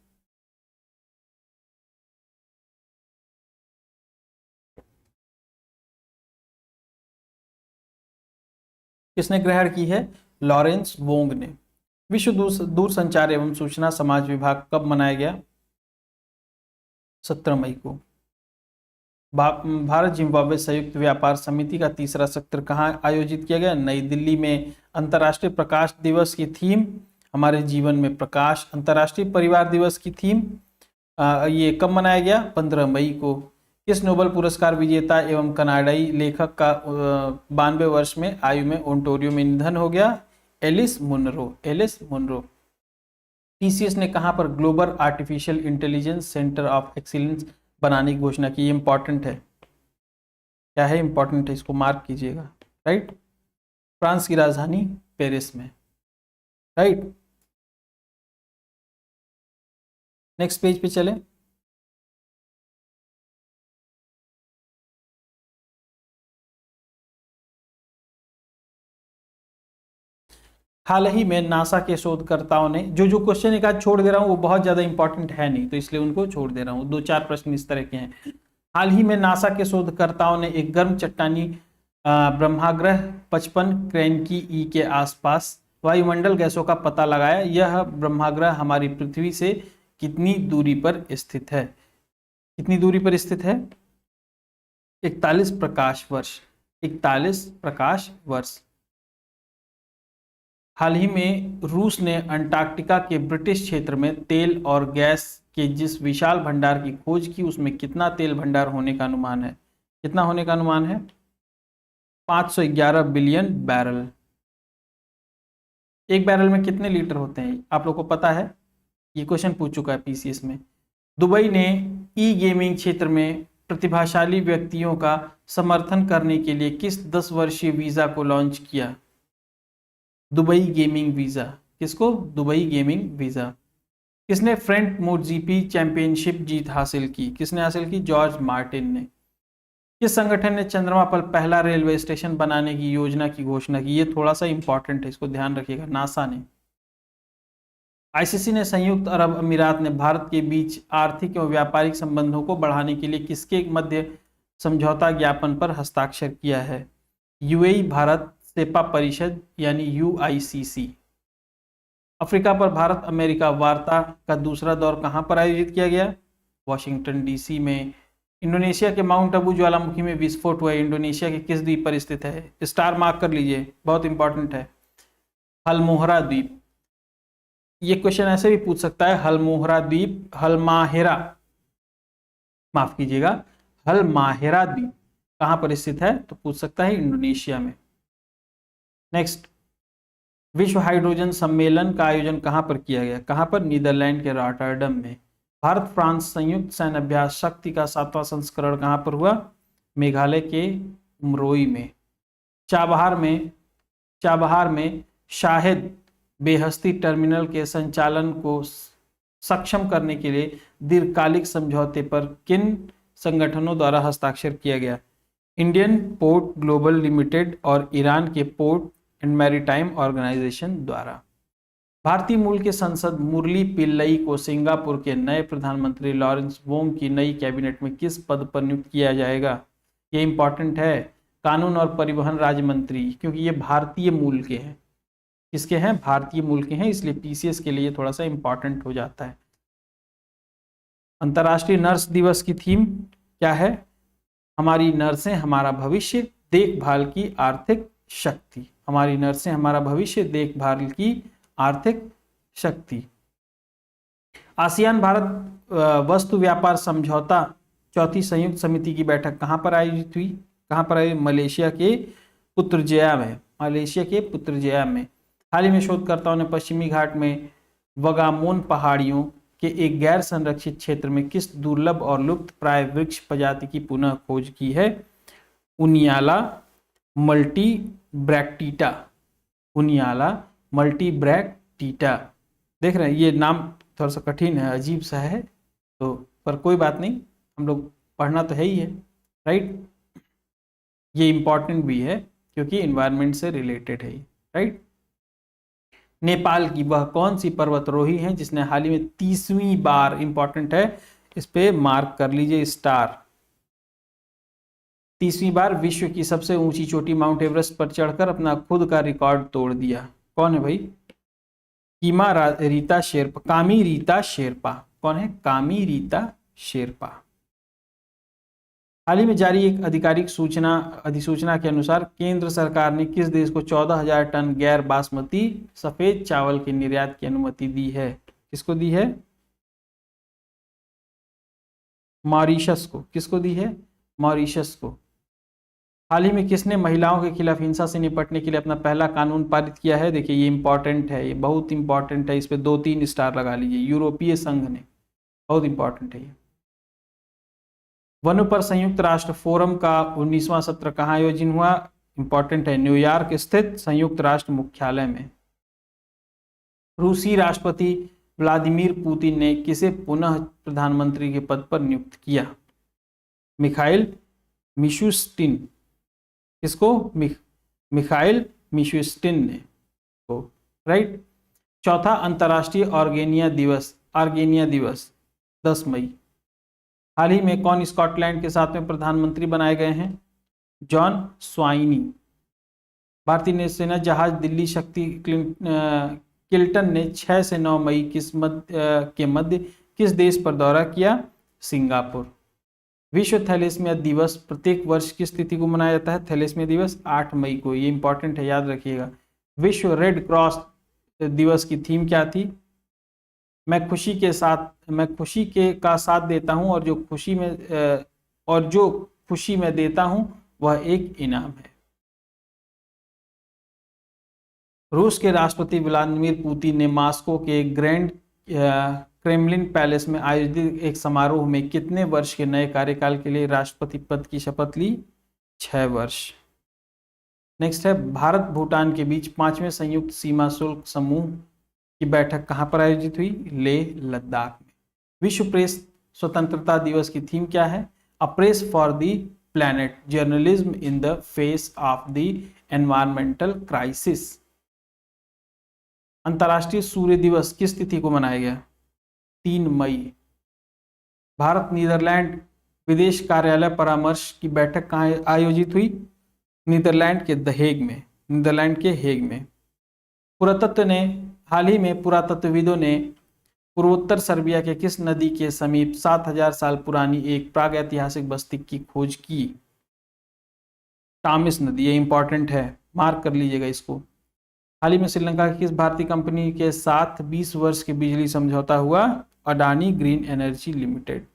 किसने ग्रहण की है? लॉरेंस वोंग ने। विश्व दूरसंचार एवं सूचना समाज विभाग कब मनाया गया? 17 मई को। भारत जिम्बाब्वे संयुक्त व्यापार समिति का तीसरा सत्र कहाँ आयोजित किया गया? नई दिल्ली में। अंतर्राष्ट्रीय प्रकाश दिवस की थीम हमारे जीवन में प्रकाश। अंतर्राष्ट्रीय परिवार दिवस की थीम ये कब मनाया गया? 15 मई को। किस नोबेल पुरस्कार विजेता एवं कनाडाई लेखक का 92 वर्ष में आयु में ओंटारियो में निधन हो गया? Alice Munro. Alice Munro. TCS ने कहां पर global artificial intelligence centre of excellence बनाने की घोषणा की? ये इंपॉर्टेंट है। क्या है? इंपॉर्टेंट है, इसको मार्क कीजिएगा। राइट। फ्रांस की राजधानी पेरिस में। राइट। नेक्स्ट पेज पे चलें। हाल ही में नासा के शोधकर्ताओं ने जो क्वेश्चन एक आज छोड़ दे रहा हूं वो बहुत ज्यादा इंपॉर्टेंट है नहीं, तो इसलिए उनको छोड़ दे रहा हूं। 2-4 प्रश्न इस तरह के हैं। हाल ही में नासा के शोधकर्ताओं ने एक गर्म चट्टानी ब्रह्माग्रह 55 क्रेनकी ई के आसपास वायुमंडल गैसों का पता लगाया। यह ब्रह्माग्रह हमारी पृथ्वी से कितनी दूरी पर स्थित है? कितनी दूरी पर स्थित है? 41 प्रकाश वर्ष। 41 प्रकाश वर्ष। हाल ही में रूस ने अंटार्कटिका के ब्रिटिश क्षेत्र में तेल और गैस के जिस विशाल भंडार की खोज की, उसमें कितना तेल भंडार होने का अनुमान है? कितना होने का अनुमान है? 511 बिलियन बैरल। एक बैरल में कितने लीटर होते हैं आप लोग को पता है? ये क्वेश्चन पूछ चुका है पीसीएस में। दुबई ने ई गेमिंग क्षेत्र में प्रतिभाशाली व्यक्तियों का समर्थन करने के लिए किस 10 वर्षीय वीजा को लॉन्च किया? Dubai gaming visa. किसको? Dubai gaming visa. किसने फ्रेंच मोटजीपी चैंपियनशिप जीत हासिल की? किसने हासिल की? जॉर्ज मार्टिन ने। किस संगठन ने चंद्रमा पर पहला रेलवे स्टेशन बनाने की योजना की घोषणा की? ये थोड़ा सा इंपॉर्टेंट है, इसको ध्यान रखिएगा। नासा ने। आईसीसी ने संयुक्त अरब अमीरात ने भारत के बीच आर्थिक एवं व्यापारिक संबंधों को बढ़ाने के लिए किसके मध्य समझौता ज्ञापन पर हस्ताक्षर किया है? यूएई भारत सेपा परिषद यानी यूआईसीसी। अफ्रीका पर भारत अमेरिका वार्ता का दूसरा दौर कहां पर आयोजित किया गया? वॉशिंगटन डीसी में। इंडोनेशिया के माउंट अबू ज्वालामुखी में विस्फोट हुआ। इंडोनेशिया के किस द्वीप पर स्थित है? स्टार मार्क कर लीजिए, बहुत इंपॉर्टेंट है। हलमोहरा द्वीप। ये क्वेश्चन ऐसे भी पूछ सकता है, हलमोहरा द्वीप, हलमाहेरा, माफ कीजिएगा, हलमाहेरा द्वीप कहां पर स्थित है? तो पूछ सकता है इंडोनेशिया में। नेक्स्ट, विश्व हाइड्रोजन सम्मेलन का आयोजन कहां पर किया गया? कहां पर? नीदरलैंड के रॉटरडम में। भारत फ्रांस संयुक्त सैन्य अभ्यास शक्ति का 7वां संस्करण कहां पर हुआ? मेघालय के उमरोई में। चाबहार में शाहिद बेहस्ती टर्मिनल के संचालन को सक्षम करने के लिए दीर्घकालिक समझौते पर किन संगठनों द्वारा हस्ताक्षर किया गया? इंडियन पोर्ट ग्लोबल लिमिटेड और ईरान के पोर्ट एंड मैरीटाइम ऑर्गेनाइजेशन द्वारा। भारतीय मूल के सांसद मुरली पिल्लई को सिंगापुर के नए प्रधानमंत्री लॉरेंस वोंग की नई कैबिनेट में किस पद पर नियुक्त किया जाएगा? ये इंपॉर्टेंट है, कानून और परिवहन राज्य मंत्री, क्योंकि ये भारतीय मूल के हैं। किसके हैं? भारतीय मूल के हैं, इसलिए पीसीएस के लिए थोड़ा सा इंपॉर्टेंट हो जाता है। अंतर्राष्ट्रीय नर्स दिवस की थीम क्या है? हमारी नर्सें हमारा भविष्य, देखभाल की आर्थिक शक्ति। हमारी नर्सें हमारा भविष्य, देखभाल की आर्थिक शक्ति। आसियान भारत वस्तु व्यापार समझौता चौथी संयुक्त समिति की बैठक कहां पर आयोजित हुई? कहां पर आई? मलेशिया के पुत्रजया में। मलेशिया के पुत्रजया में। हाल ही में शोधकर्ताओं ने पश्चिमी घाट में वगामोन पहाड़ियों के एक गैर संरक्षित क्षेत्र में किस दुर्लभ और लुप्त प्राय वृक्ष प्रजाति की पुनः खोज की है? उनियाला मल्टीब्रैक्टिटा। उनियाला मल्टीब्रैक्टिटा। देख रहे हैं, ये नाम थोड़ा सा कठिन है, अजीब सा है, तो पर कोई बात नहीं, हम लोग पढ़ना तो है ही है। राइट। ये इंपॉर्टेंट भी है क्योंकि इन्वायरमेंट से रिलेटेड है। राइट। नेपाल की वह कौन सी पर्वतारोही है जिसने हाल ही में 30वीं बार, इंपॉर्टेंट है, इस पे मार्क कर लीजिए स्टार, 30वीं बार विश्व की सबसे ऊंची चोटी माउंट एवरेस्ट पर चढ़कर अपना खुद का रिकॉर्ड तोड़ दिया? कौन है भाई? रीता शेरपा, कामी रीता शेरपा। कौन है? कामी रीता शेरपा। हाल ही में जारी एक आधिकारिक अधिसूचना के अनुसार केंद्र सरकार ने किस देश को 14,000 टन गैर बासमती सफेद चावल के निर्यात की अनुमति दी है? किसको दी है? मॉरिशस को। किसको दी है? मॉरिशस को। हाल ही में किसने महिलाओं के खिलाफ हिंसा से निपटने के लिए अपना पहला कानून पारित किया है? देखिए ये इंपॉर्टेंट है, ये बहुत इंपॉर्टेंट है, इस पे 2-3 स्टार लगा लीजिए। यूरोपीय संघ ने, बहुत इंपॉर्टेंट है ये। वनों पर संयुक्त राष्ट्र फोरम का 19वां सत्र कहाँ आयोजन हुआ? इंपॉर्टेंट है, न्यूयॉर्क स्थित संयुक्त राष्ट्र मुख्यालय में। रूसी राष्ट्रपति व्लादिमीर पुतिन ने किसे पुनः प्रधानमंत्री के पद पर नियुक्त किया? Mikhail Mishustin. किसको? मिखाइल मिशुस्टिन ने को, राइट। चौथा अंतर्राष्ट्रीय आर्गेनिया दिवस 10 मई। हाल ही में कौन स्कॉटलैंड के 7वें प्रधानमंत्री बनाए गए हैं? जॉन स्वाइनी। भारतीय नौसेना जहाज दिल्ली शक्ति किल्टन ने 6 से 9 मई के मध्य किस देश पर दौरा किया? सिंगापुर। विश्व थैलेसीमिया दिवस प्रत्येक वर्ष किस तिथि को मनाया जाता है? थैलेसीमिया दिवस 8 मई को, ये इंपॉर्टेंट है, याद रखिएगा। विश्व रेड क्रॉस दिवस की थीम क्या थी? मैं खुशी का साथ देता हूं और जो खुशी में देता हूं वह एक इनाम है। रूस के राष्ट्रपति व्लादिमीर पुतिन ने मॉस्को के ग्रैंड क्रेमलिन पैलेस में आयोजित एक समारोह में कितने वर्ष के नए कार्यकाल के लिए राष्ट्रपति पद की शपथ ली? 6 वर्ष। नेक्स्ट है, भारत भूटान के बीच 5वें संयुक्त सीमा शुल्क समूह की बैठक कहां पर आयोजित हुई? लेह लद्दाख में। विश्व प्रेस स्वतंत्रता दिवस की थीम क्या है? A press for the planet, journalism in the face of the environmental crisis. अंतर्राष्ट्रीय सूर्य दिवस किस तिथि को मनाया गया? 3 मई। भारत नीदरलैंड विदेश कार्यालय परामर्श की बैठक कहाँ आयोजित हुई? नीदरलैंड के हेग में। हाल ही में पुरातत्वविदों ने पूर्वोत्तर सर्बिया के किस नदी के समीप 7000 साल पुरानी एक प्रागैतिहासिक बस्ती की खोज की? टामिस नदी, ये इंपॉर्टेंट है, मार्क कर लीजिएगा इसको। हाल ही में श्रीलंका की किस भारतीय कंपनी के साथ 20 वर्ष के बिजली समझौता हुआ? Adani green energy limited.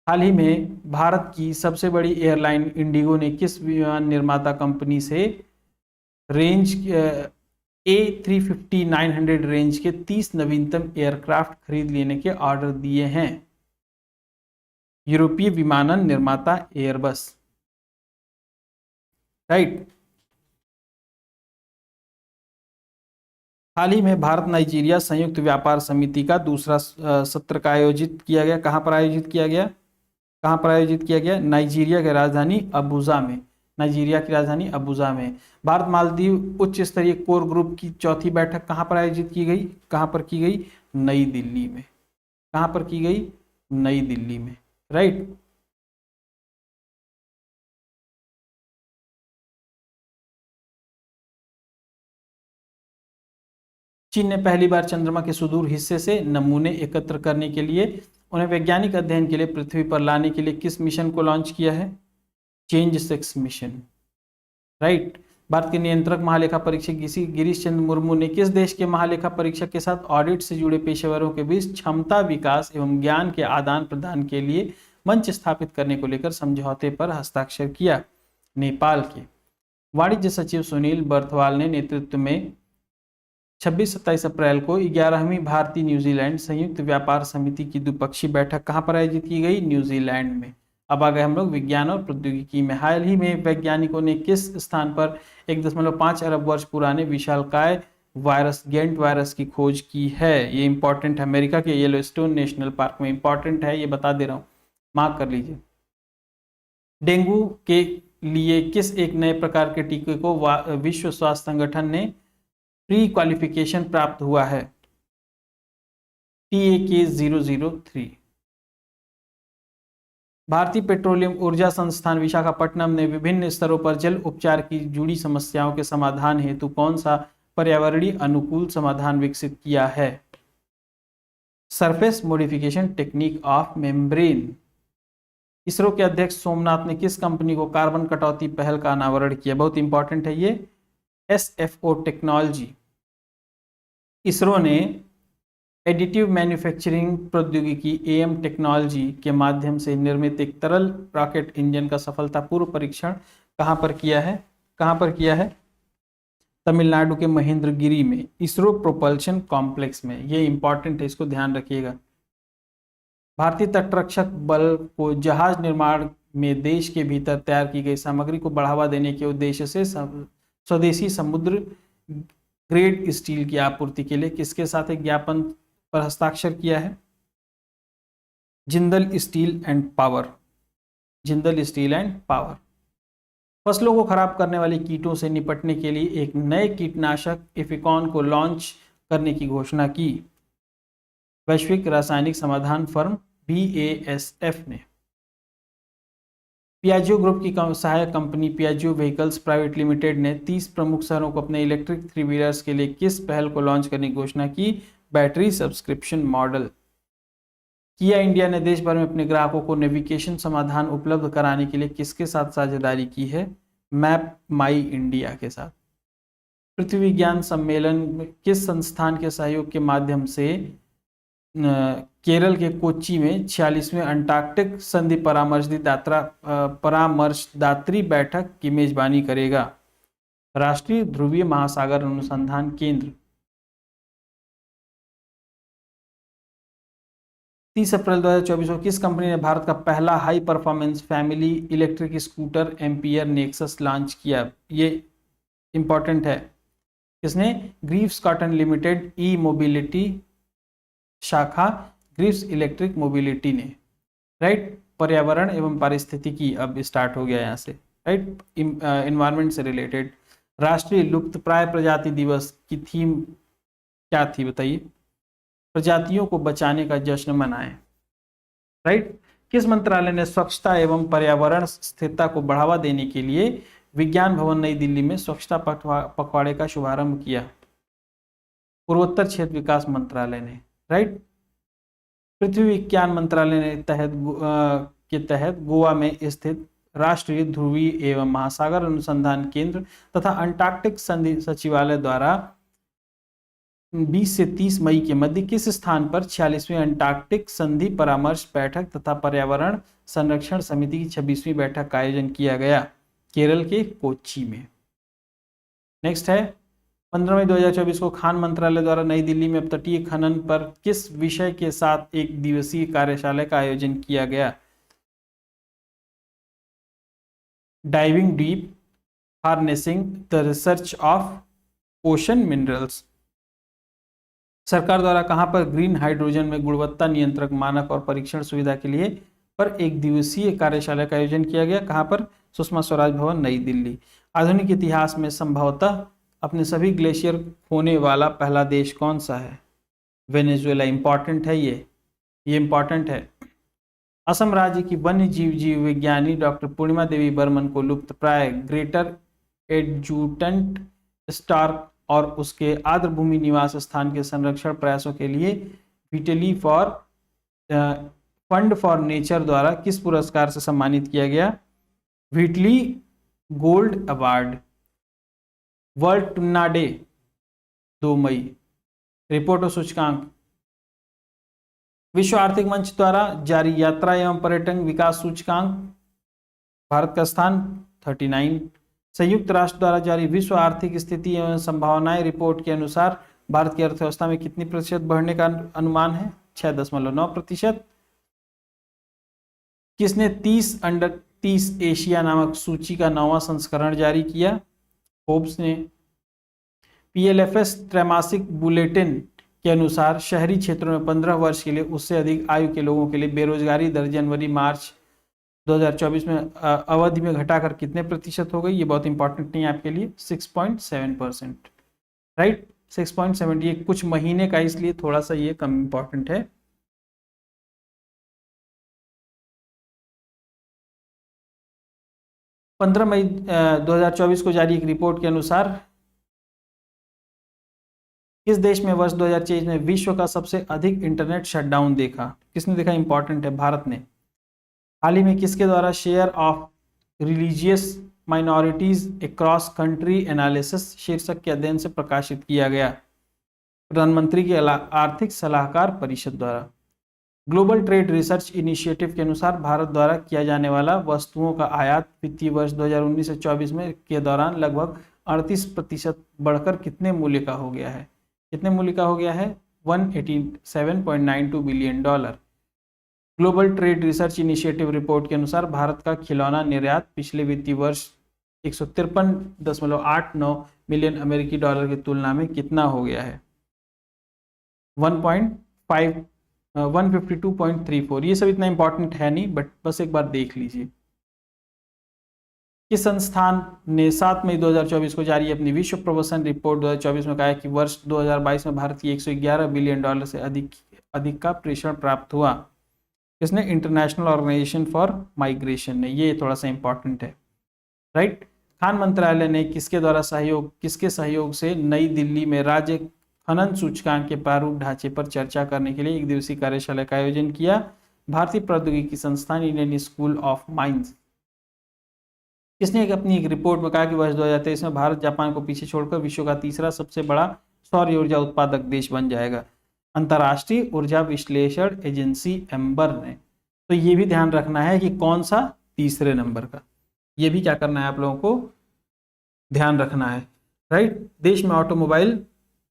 हाल ही में भारत की सबसे बड़ी एयरलाइन इंडिगो ने किस विमान निर्माता कंपनी से रेंज A350-900 रेंज के 30 नवीनतम एयरक्राफ्ट खरीद लेने के ऑर्डर दिए हैं? यूरोपीय विमानन निर्माता एयरबस, राइट। हाल ही में भारत नाइजीरिया संयुक्त व्यापार समिति का दूसरा सत्र का आयोजित किया गया। कहां पर आयोजित किया गया? नाइजीरिया की राजधानी अबुजा में। भारत मालदीव उच्च स्तरीय कोर ग्रुप की चौथी बैठक कहां पर आयोजित की गई? नई दिल्ली में। कहां पर की गई? नई दिल्ली में, राइट। चीन ने पहली बार चंद्रमा के सुदूर हिस्से से नमूने एकत्र करने के लिए उन्हें वैज्ञानिक अध्ययन के लिए पृथ्वी पर लाने के लिए किस मिशन को लॉन्च किया है? Change 6 mission, right. भारत के नियंत्रक महालेखा परीक्षक गिरीश चंद्र मुर्मू ने किस देश के महालेखा परीक्षक के साथ ऑडिट से जुड़े पेशेवरों के बीच क्षमता विकास एवं ज्ञान के आदान प्रदान के लिए मंच स्थापित करने को लेकर समझौते पर हस्ताक्षर किया? नेपाल के वाणिज्य सचिव सुनील बर्थवाल ने नेतृत्व में 26-27 अप्रैल को 11वीं भारतीय न्यूजीलैंड संयुक्त व्यापार समिति की द्विपक्षीय बैठक कहां पर आयोजित की गई? न्यूजीलैंड में। अब आ गए हम लोग विज्ञान और प्रौद्योगिकी में। हाल ही में वैज्ञानिकों ने किस स्थान पर 1.5 अरब वर्ष पुराने विशालकाय वायरस गेंट वायरस की खोज की है? ये इंपॉर्टेंट है, अमेरिका के येलोस्टोन नेशनल पार्क में। इंपॉर्टेंट है, ये बता दे रहा हूँ, मार्क कर लीजिए। डेंगू के लिए किस एक नए प्रकार के टीके को विश्व स्वास्थ्य संगठन ने प्री क्वालिफिकेशन प्राप्त हुआ है? TAK 003। भारतीय पेट्रोलियम ऊर्जा संस्थान विशाखापट्टनम ने विभिन्न स्तरों पर जल उपचार की जुड़ी समस्याओं के समाधान हेतु कौन सा पर्यावरणीय अनुकूल समाधान विकसित किया है? Surface modification technique of membrane. ISRO के अध्यक्ष सोमनाथ ने किस कंपनी को कार्बन कटौती पहल का अनावरण किया? बहुत इंपॉर्टेंट है ये, SFO टेक्नोलॉजी। इसरो ने एडिटिव मैन्युफैक्चरिंग प्रौद्योगिकी AM टेक्नोलॉजी के माध्यम से निर्मित एक तरल रॉकेट इंजन का सफलतापूर्व परीक्षण कहां पर किया है? कहां पर किया है? तमिलनाडु के महेंद्रगिरी में, इसरो प्रोपल्शन कॉम्प्लेक्स में। ये इंपॉर्टेंट है, इसको ध्यान रखिएगा। भारतीय तटरक्षक बल को जहाज निर्माण में देश के भीतर तैयार की गई सामग्री को बढ़ावा देने के उद्देश्य से स्वदेशी समुद्र ग्रेड स्टील की आपूर्ति के लिए किसके साथ एक ज्ञापन पर हस्ताक्षर किया है? Jindal steel and power. Jindal steel and power. फसलों को खराब करने वाले कीटों से निपटने के लिए एक नए कीटनाशक इफिकॉन को लॉन्च करने की घोषणा की वैश्विक रासायनिक समाधान फर्म BASF ने। पियाजियो ग्रुप की सहायक company Piaggio vehicles private limited ने 30 प्रमुख शहरों को अपने इलेक्ट्रिक 3 व्हीलर्स के लिए किस पहल को लॉन्च करने की घोषणा की? Battery subscription model. किया इंडिया ने देश भर में अपने ग्राहकों को नेविगेशन समाधान उपलब्ध कराने के लिए किसके साथ साझेदारी की है? मैप माई इंडिया के साथ। पृथ्वी विज्ञान सम्मेलन किस संस्थान के सहयोग के माध्यम से केरल के कोच्चि में 46वें अंटार्कटिक संधि परामर्शदात्री बैठक की मेजबानी करेगा? राष्ट्रीय ध्रुवीय महासागर अनुसंधान केंद्र। 30 अप्रैल 2024 को किस कंपनी ने भारत का पहला high performance family electric scooter ampere nexus launch किया? ये इंपॉर्टेंट है। किसने? ग्रीव्स कॉटन लिमिटेड ई मोबिलिटी शाखा ग्रीव्स इलेक्ट्रिक मोबिलिटी ने। राइट। पर्यावरण एवं पारिस्थितिकी अब स्टार्ट हो गया यहाँ से, राइट, इन्वायरमेंट से रिलेटेड। राष्ट्रीय लुप्तप्राय प्रजाति दिवस की थीम क्या थी बताइए? प्रजातियों को बचाने का जश्न मनाएं। राइट। किस मंत्रालय ने स्वच्छता एवं पर्यावरण स्थिरता को बढ़ावा देने के लिए विज्ञान भवन नई दिल्ली में स्वच्छता पखवाड़े का शुभारंभ किया? पूर्वोत्तर क्षेत्र विकास मंत्रालय ने। राइट। पृथ्वी विज्ञान मंत्रालय ने के तहत गोवा में स्थित राष्ट्रीय ध्रुवीय एवं महासागर अनुसंधान केंद्र तथा अंटार्कटिक संधि सचिवालय द्वारा 20 से 30 मई के मध्य किस स्थान पर 46वीं अंटार्कटिक संधि परामर्श बैठक तथा पर्यावरण संरक्षण समिति की 26वीं बैठक का आयोजन किया गया? केरल के कोच्चि में। नेक्स्ट है 15 मई 2024 को खान मंत्रालय द्वारा नई दिल्ली में तटीय खनन पर किस विषय के साथ एक दिवसीय कार्यशाला का आयोजन किया गया? Diving deep, harnessing the research of ocean minerals. सरकार द्वारा कहां पर ग्रीन हाइड्रोजन में गुणवत्ता नियंत्रक मानक और परीक्षण सुविधा के लिए पर एक दिवसीय कार्यशाला का आयोजन किया गया? कहां पर? सुषमा स्वराज भवन नई दिल्ली। आधुनिक इतिहास में संभवतः अपने सभी ग्लेशियर खोने वाला पहला देश कौन सा है? वेनेजुएला। इंपॉर्टेंट है ये इंपॉर्टेंट है। असम राज्य की वन्य जीव विज्ञानी डॉक्टर पूर्णिमा देवी बर्मन को लुप्तप्राय ग्रेटर एडजुटेंट स्टार्क और उसके आर्द्रभूमि निवास स्थान के संरक्षण प्रयासों के लिए विटली फंड फॉर नेचर द्वारा किस पुरस्कार से सम्मानित किया गया? Whitley gold award. World Tunna day 2 मई। रिपोर्ट और सूचकांक। विश्व आर्थिक मंच द्वारा जारी यात्रा एवं पर्यटन विकास सूचकांक, भारत का स्थान 39। संयुक्त राष्ट्र द्वारा जारी विश्व आर्थिक स्थिति एवं संभावनाएं रिपोर्ट के अनुसार भारत की अर्थव्यवस्था में कितनी प्रतिशत बढ़ने का अनुमान है? 6.9%। किसने 30 अंडर 30 एशिया नामक सूची का 9वां संस्करण जारी किया? फोर्ब्स ने। PLFS त्रैमासिक बुलेटिन के अनुसार शहरी क्षेत्रों में 15 वर्ष के लिए उससे अधिक आयु के लोगों के लिए बेरोजगारी दर जनवरी-मार्च 2024 में अवधि में घटाकर कितने प्रतिशत हो गई? ये बहुत इंपॉर्टेंट नहीं है आपके लिए, 6.7%। राइट। 6.78 कुछ महीने का, इसलिए थोड़ा सा ये कम इंपॉर्टेंट है। पंद्रह मई 2024 को जारी एक रिपोर्ट के अनुसार किस देश में वर्ष 2023 में विश्व का सबसे अधिक इंटरनेट शटडाउन देखा? किसने देखा? इंपॉर्टेंट है, भारत ने। हाल ही में किसके द्वारा share of religious minorities across country analysis शीर्षक के अध्ययन से प्रकाशित किया गया? प्रधानमंत्री की आर्थिक सलाहकार परिषद द्वारा। ग्लोबल ट्रेड रिसर्च इनिशिएटिव के अनुसार भारत द्वारा किया जाने वाला वस्तुओं का आयात वित्तीय वर्ष 2019 से 24 में के दौरान लगभग 38% बढ़कर कितने मूल्य का हो गया है? कितने मूल्य का हो गया है? $187.92 billion. Global trade research initiative report के अनुसार भारत का खिलौना निर्यात पिछले वित्तीय वर्ष 153.89 मिलियन अमेरिकी डॉलर की तुलना में कितना हो गया है? 152.34। ये सब इतना इंपॉर्टेंट है नहीं, बट बस एक बार देख लीजिए। किस संस्थान ने 7 मई 2024 को जारी अपनी विश्व प्रवसन रिपोर्ट 2024 में कहा है कि वर्ष 2022 में भारत की 111 बिलियन डॉलर से अधिक का प्रेषण प्राप्त हुआ? किसने? इंटरनेशनल ऑर्गेनाइजेशन फॉर माइग्रेशन ने। ये थोड़ा सा इंपॉर्टेंट है, राइट। खान मंत्रालय ने किसके सहयोग से नई दिल्ली में राज्य खनन सूचकांक के प्रारूप ढांचे पर चर्चा करने के लिए एक दिवसीय कार्यशाला का आयोजन किया? भारतीय प्रौद्योगिकी संस्थान, इंडियन स्कूल ऑफ माइंस। किसने अपनी एक रिपोर्ट में कहा कि वर्ष 2023 में भारत जापान को पीछे छोड़कर विश्व का तीसरा सबसे बड़ा सौर ऊर्जा उत्पादक देश बन जाएगा? अंतर्राष्ट्रीय ऊर्जा विश्लेषण एजेंसी एम्बर ने। तो ये भी ध्यान रखना है कि कौन सा तीसरे नंबर का, ये भी क्या करना है आप लोगों को ध्यान रखना है, राइट। देश में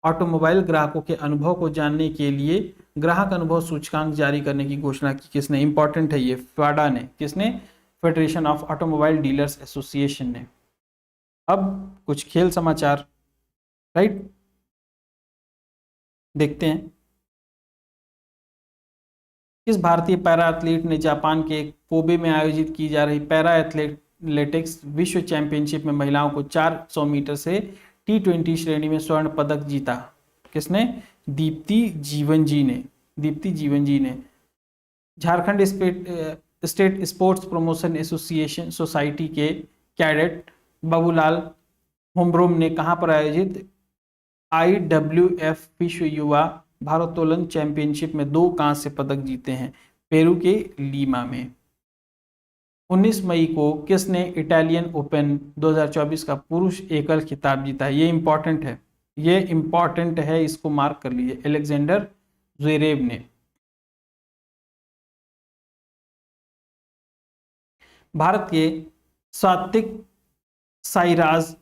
ऑटोमोबाइल ग्राहकों के अनुभव को जानने के लिए ग्राहक अनुभव सूचकांक जारी करने की घोषणा की? किसने? इंपॉर्टेंट है ये, फाडा ने। किसने? Federation of automobile dealers association ने। अब कुछ खेल समाचार, राइट, देखते हैं। किस भारतीय पैरा एथलीट ने जापान के कोबे में आयोजित की जा रही पैरा एथलेटिक्स विश्व चैंपियनशिप में महिलाओं को 400 मीटर से T20 श्रेणी में स्वर्ण पदक जीता? किसने? दीप्ति जीवन जी ने। Jharkhand state sports promotion association society के कैडेट बाबूलाल होम्ब्रोम ने कहां पर आयोजित IWF विश्व युवा भारोत्तोलन चैंपियनशिप में 2 कांस्य पदक जीते हैं? पेरू के लीमा में। 19 मई को किसने इटालियन ओपन 2024 का पुरुष एकल खिताब जीता है? ये इंपॉर्टेंट है, इसको मार्क कर लीजिए। अलेक्जेंडर ज़्वेरेव ने। भारत के सात्विक साईराज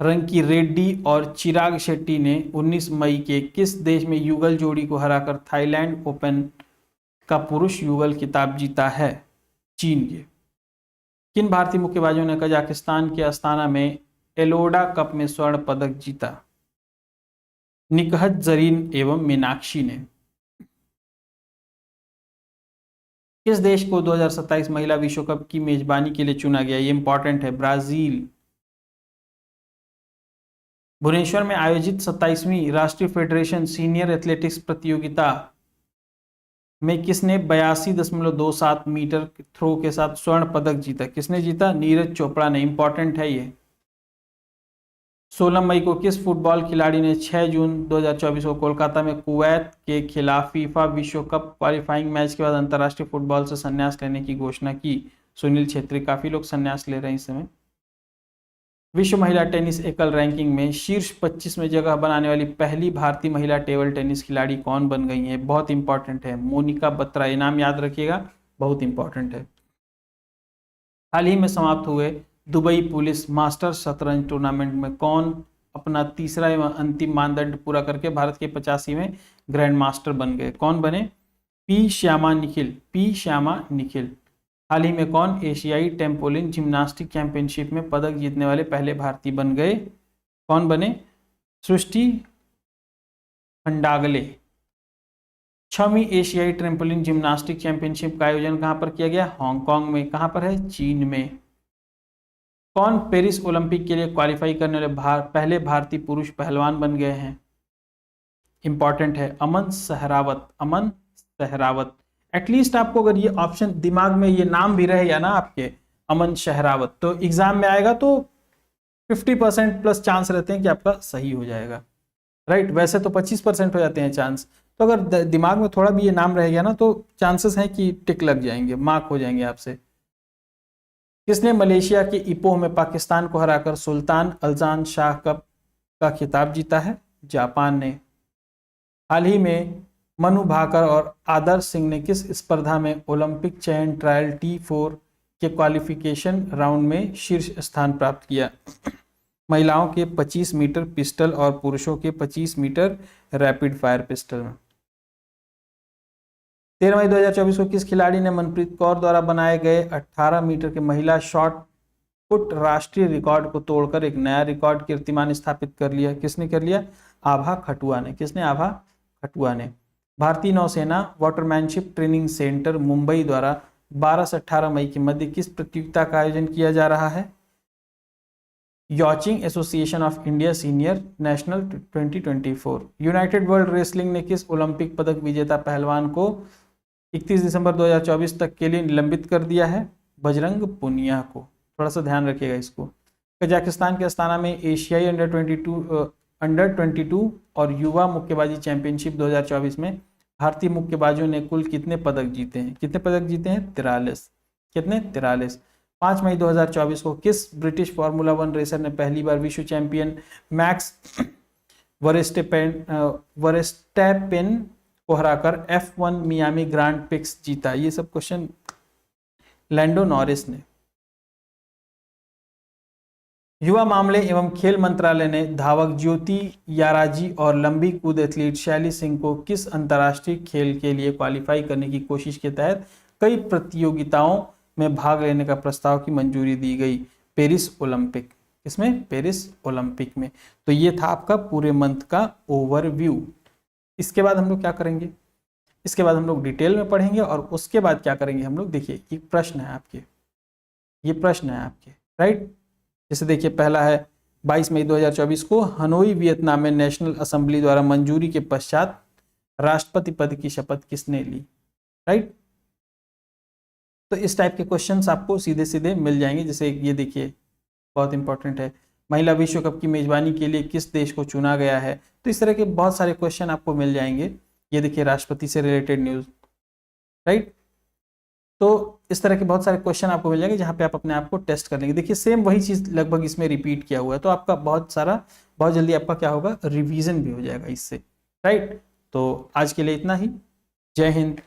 रंकी रेड्डी और चिराग शेट्टी ने 19 मई के किस देश में युगल जोड़ी को हराकर थाईलैंड ओपन का पुरुष युगल खिताब जीता है? चीन के। किन भारतीय मुक्केबाजों ने कजाकिस्तान के अस्ताना में एलोडा कप में स्वर्ण पदक जीता? निकहत जरीन एवं मीनाक्षी ने। किस देश को 2027 महिला विश्व कप की मेजबानी के लिए चुना गया? ये इंपॉर्टेंट है, ब्राजील। भुवनेश्वर में आयोजित 27वीं राष्ट्रीय फेडरेशन सीनियर एथलेटिक्स प्रतियोगिता में किसने 82.27 मीटर थ्रो के साथ स्वर्ण पदक जीता? किसने जीता? नीरज चोपड़ा ने। इंपॉर्टेंट है ये। 16 मई को किस फुटबॉल खिलाड़ी ने 6 जून 2024 को कोलकाता में कुवैत के खिलाफ फीफा विश्व कप क्वालिफाइंग मैच के बाद अंतर्राष्ट्रीय फुटबॉल से संन्यास लेने की घोषणा की? सुनील छेत्री। काफी लोग संन्यास ले रहे हैं इस समय। विश्व महिला टेनिस एकल रैंकिंग में शीर्ष 25 में जगह बनाने वाली पहली भारतीय महिला टेबल टेनिस खिलाड़ी कौन बन गई है? बहुत इंपॉर्टेंट है, मोनिका बत्रा। ये नाम याद रखिएगा, बहुत इंपॉर्टेंट है। हाल ही में समाप्त हुए दुबई पुलिस मास्टर्स शतरंज टूर्नामेंट में कौन अपना तीसरा एवं अंतिम मानदंड पूरा करके भारत के 85वें ग्रैंड मास्टर बन गए? कौन बने? पी श्यामा निखिल। हाल ही में कौन एशियाई टेम्पोलिन जिम्नास्टिक चैंपियनशिप में पदक जीतने वाले पहले भारतीय बन गए? कौन बने? सृष्टि खंडागले। 6वीं एशियाई ट्रेम्पोलिन जिम्नास्टिक चैंपियनशिप का आयोजन कहां पर किया गया? हांगकांग में। कहां पर है? चीन में। कौन पेरिस ओलंपिक के लिए क्वालिफाई करने वाले पहले भारतीय पुरुष पहलवान बन गए हैं? इंपॉर्टेंट है, अमन सहरावत, अमन सहरावत। एटलीस्ट आपको अगर ये ऑप्शन दिमाग में ये नाम भी रहेगा ना आपके, अमन सहरावत, तो एग्जाम में आएगा तो 50% प्लस चांस रहते हैं कि आपका सही हो जाएगा, राइट। वैसे तो 25% हो जाते हैं चांस, तो अगर दिमाग में थोड़ा भी ये नाम रह गया ना तो चांसेस हैं कि टिक लग जाएंगे, मार्क हो जाएंगे आपसे। किसने मलेशिया के इपोह में पाकिस्तान को हराकर सुल्तान अल्जान शाह कप का खिताब जीता है? जापान ने। हाल ही में मनु भाकर और आदर्श सिंह ने किस स्पर्धा में ओलंपिक चयन ट्रायल T4 के क्वालिफिकेशन राउंड में शीर्ष स्थान प्राप्त किया? महिलाओं के 25 मीटर पिस्टल और पुरुषों के 25 मीटर रैपिड फायर पिस्टल में। 13 मई 2024 को किस खिलाड़ी ने मनप्रीत कौर द्वारा बनाए गए 18 मीटर के महिला शॉट पुट राष्ट्रीय रिकॉर्ड को तोड़कर एक नया रिकॉर्ड कीर्तिमान स्थापित कर लिया? किसने कर लिया? आभा खटुआ ने। किसने? आभा खटुआ ने। भारतीय नौसेना वाटरमैनशिप ट्रेनिंग सेंटर मुंबई द्वारा 12 से 18 मई के मध्य किस प्रतियोगिता का आयोजन किया जा रहा है? Yachting association of India senior national 2024। United world wrestling ने किस ओलंपिक पदक विजेता पहलवान को 31 दिसंबर 2024 तक के लिए निलंबित कर दिया है? बजरंग पुनिया को। थोड़ा सा ध्यान रखिएगा इसको। कजाकिस्तान के अस्ताना में एशियाई अंडर 22 और युवा मुक्केबाजी चैंपियनशिप 2024 में भारतीय मुक्केबाजों ने कुल कितने पदक जीते हैं? कितने पदक जीते हैं? 43। कितने? 43। 5 मई 2024 को किस ब्रिटिश फार्मूला 1 रेसर ने पहली बार विश्व चैंपियन मैक्स वर्स्टैपेन को हराकर F1 मियामी ग्रांड प्रिक्स जीता? ये सब क्वेश्चन लैंडो नॉरिस ने। युवा मामले एवं खेल मंत्रालय ने धावक ज्योति याराजी और लंबी कूद एथलीट शैली सिंह को किस अंतर्राष्ट्रीय खेल के लिए क्वालिफाई करने की कोशिश के तहत कई प्रतियोगिताओं में भाग लेने का प्रस्ताव की मंजूरी दी गई? Paris Olympic. इसमें पेरिस ओलंपिक में। तो ये था आपका पूरे मंथ का ओवरव्यू। इसके बाद हम लोग क्या करेंगे? इसके बाद हम लोग डिटेल में पढ़ेंगे और उसके बाद क्या करेंगे हम लोग? देखिए एक प्रश्न है आपके, ये प्रश्न है आपके, राइट। जैसे देखिए पहला है 22 मई 2024 को हनोई वियतनाम में नेशनल असेंबली द्वारा मंजूरी के पश्चात राष्ट्रपति पद की शपथ किसने ली? राइट। तो इस टाइप के क्वेश्चंस आपको सीधे सीधे मिल जाएंगे। जैसे ये देखिए बहुत इंपॉर्टेंट है, महिला विश्व कप की मेजबानी के लिए किस देश को चुना गया है? तो इस तरह के बहुत सारे क्वेश्चन आपको मिल जाएंगे। ये देखिए राष्ट्रपति से रिलेटेड न्यूज, राइट। तो इस तरह के बहुत सारे क्वेश्चन आपको मिल जाएंगे जहां पे आप अपने आप को टेस्ट कर लेंगे। देखिए सेम वही चीज लगभग इसमें रिपीट किया हुआ है, तो आपका बहुत जल्दी आपका क्या होगा? रिवीजन भी हो जाएगा इससे, राइट। तो आज के लिए इतना ही। जय हिंद।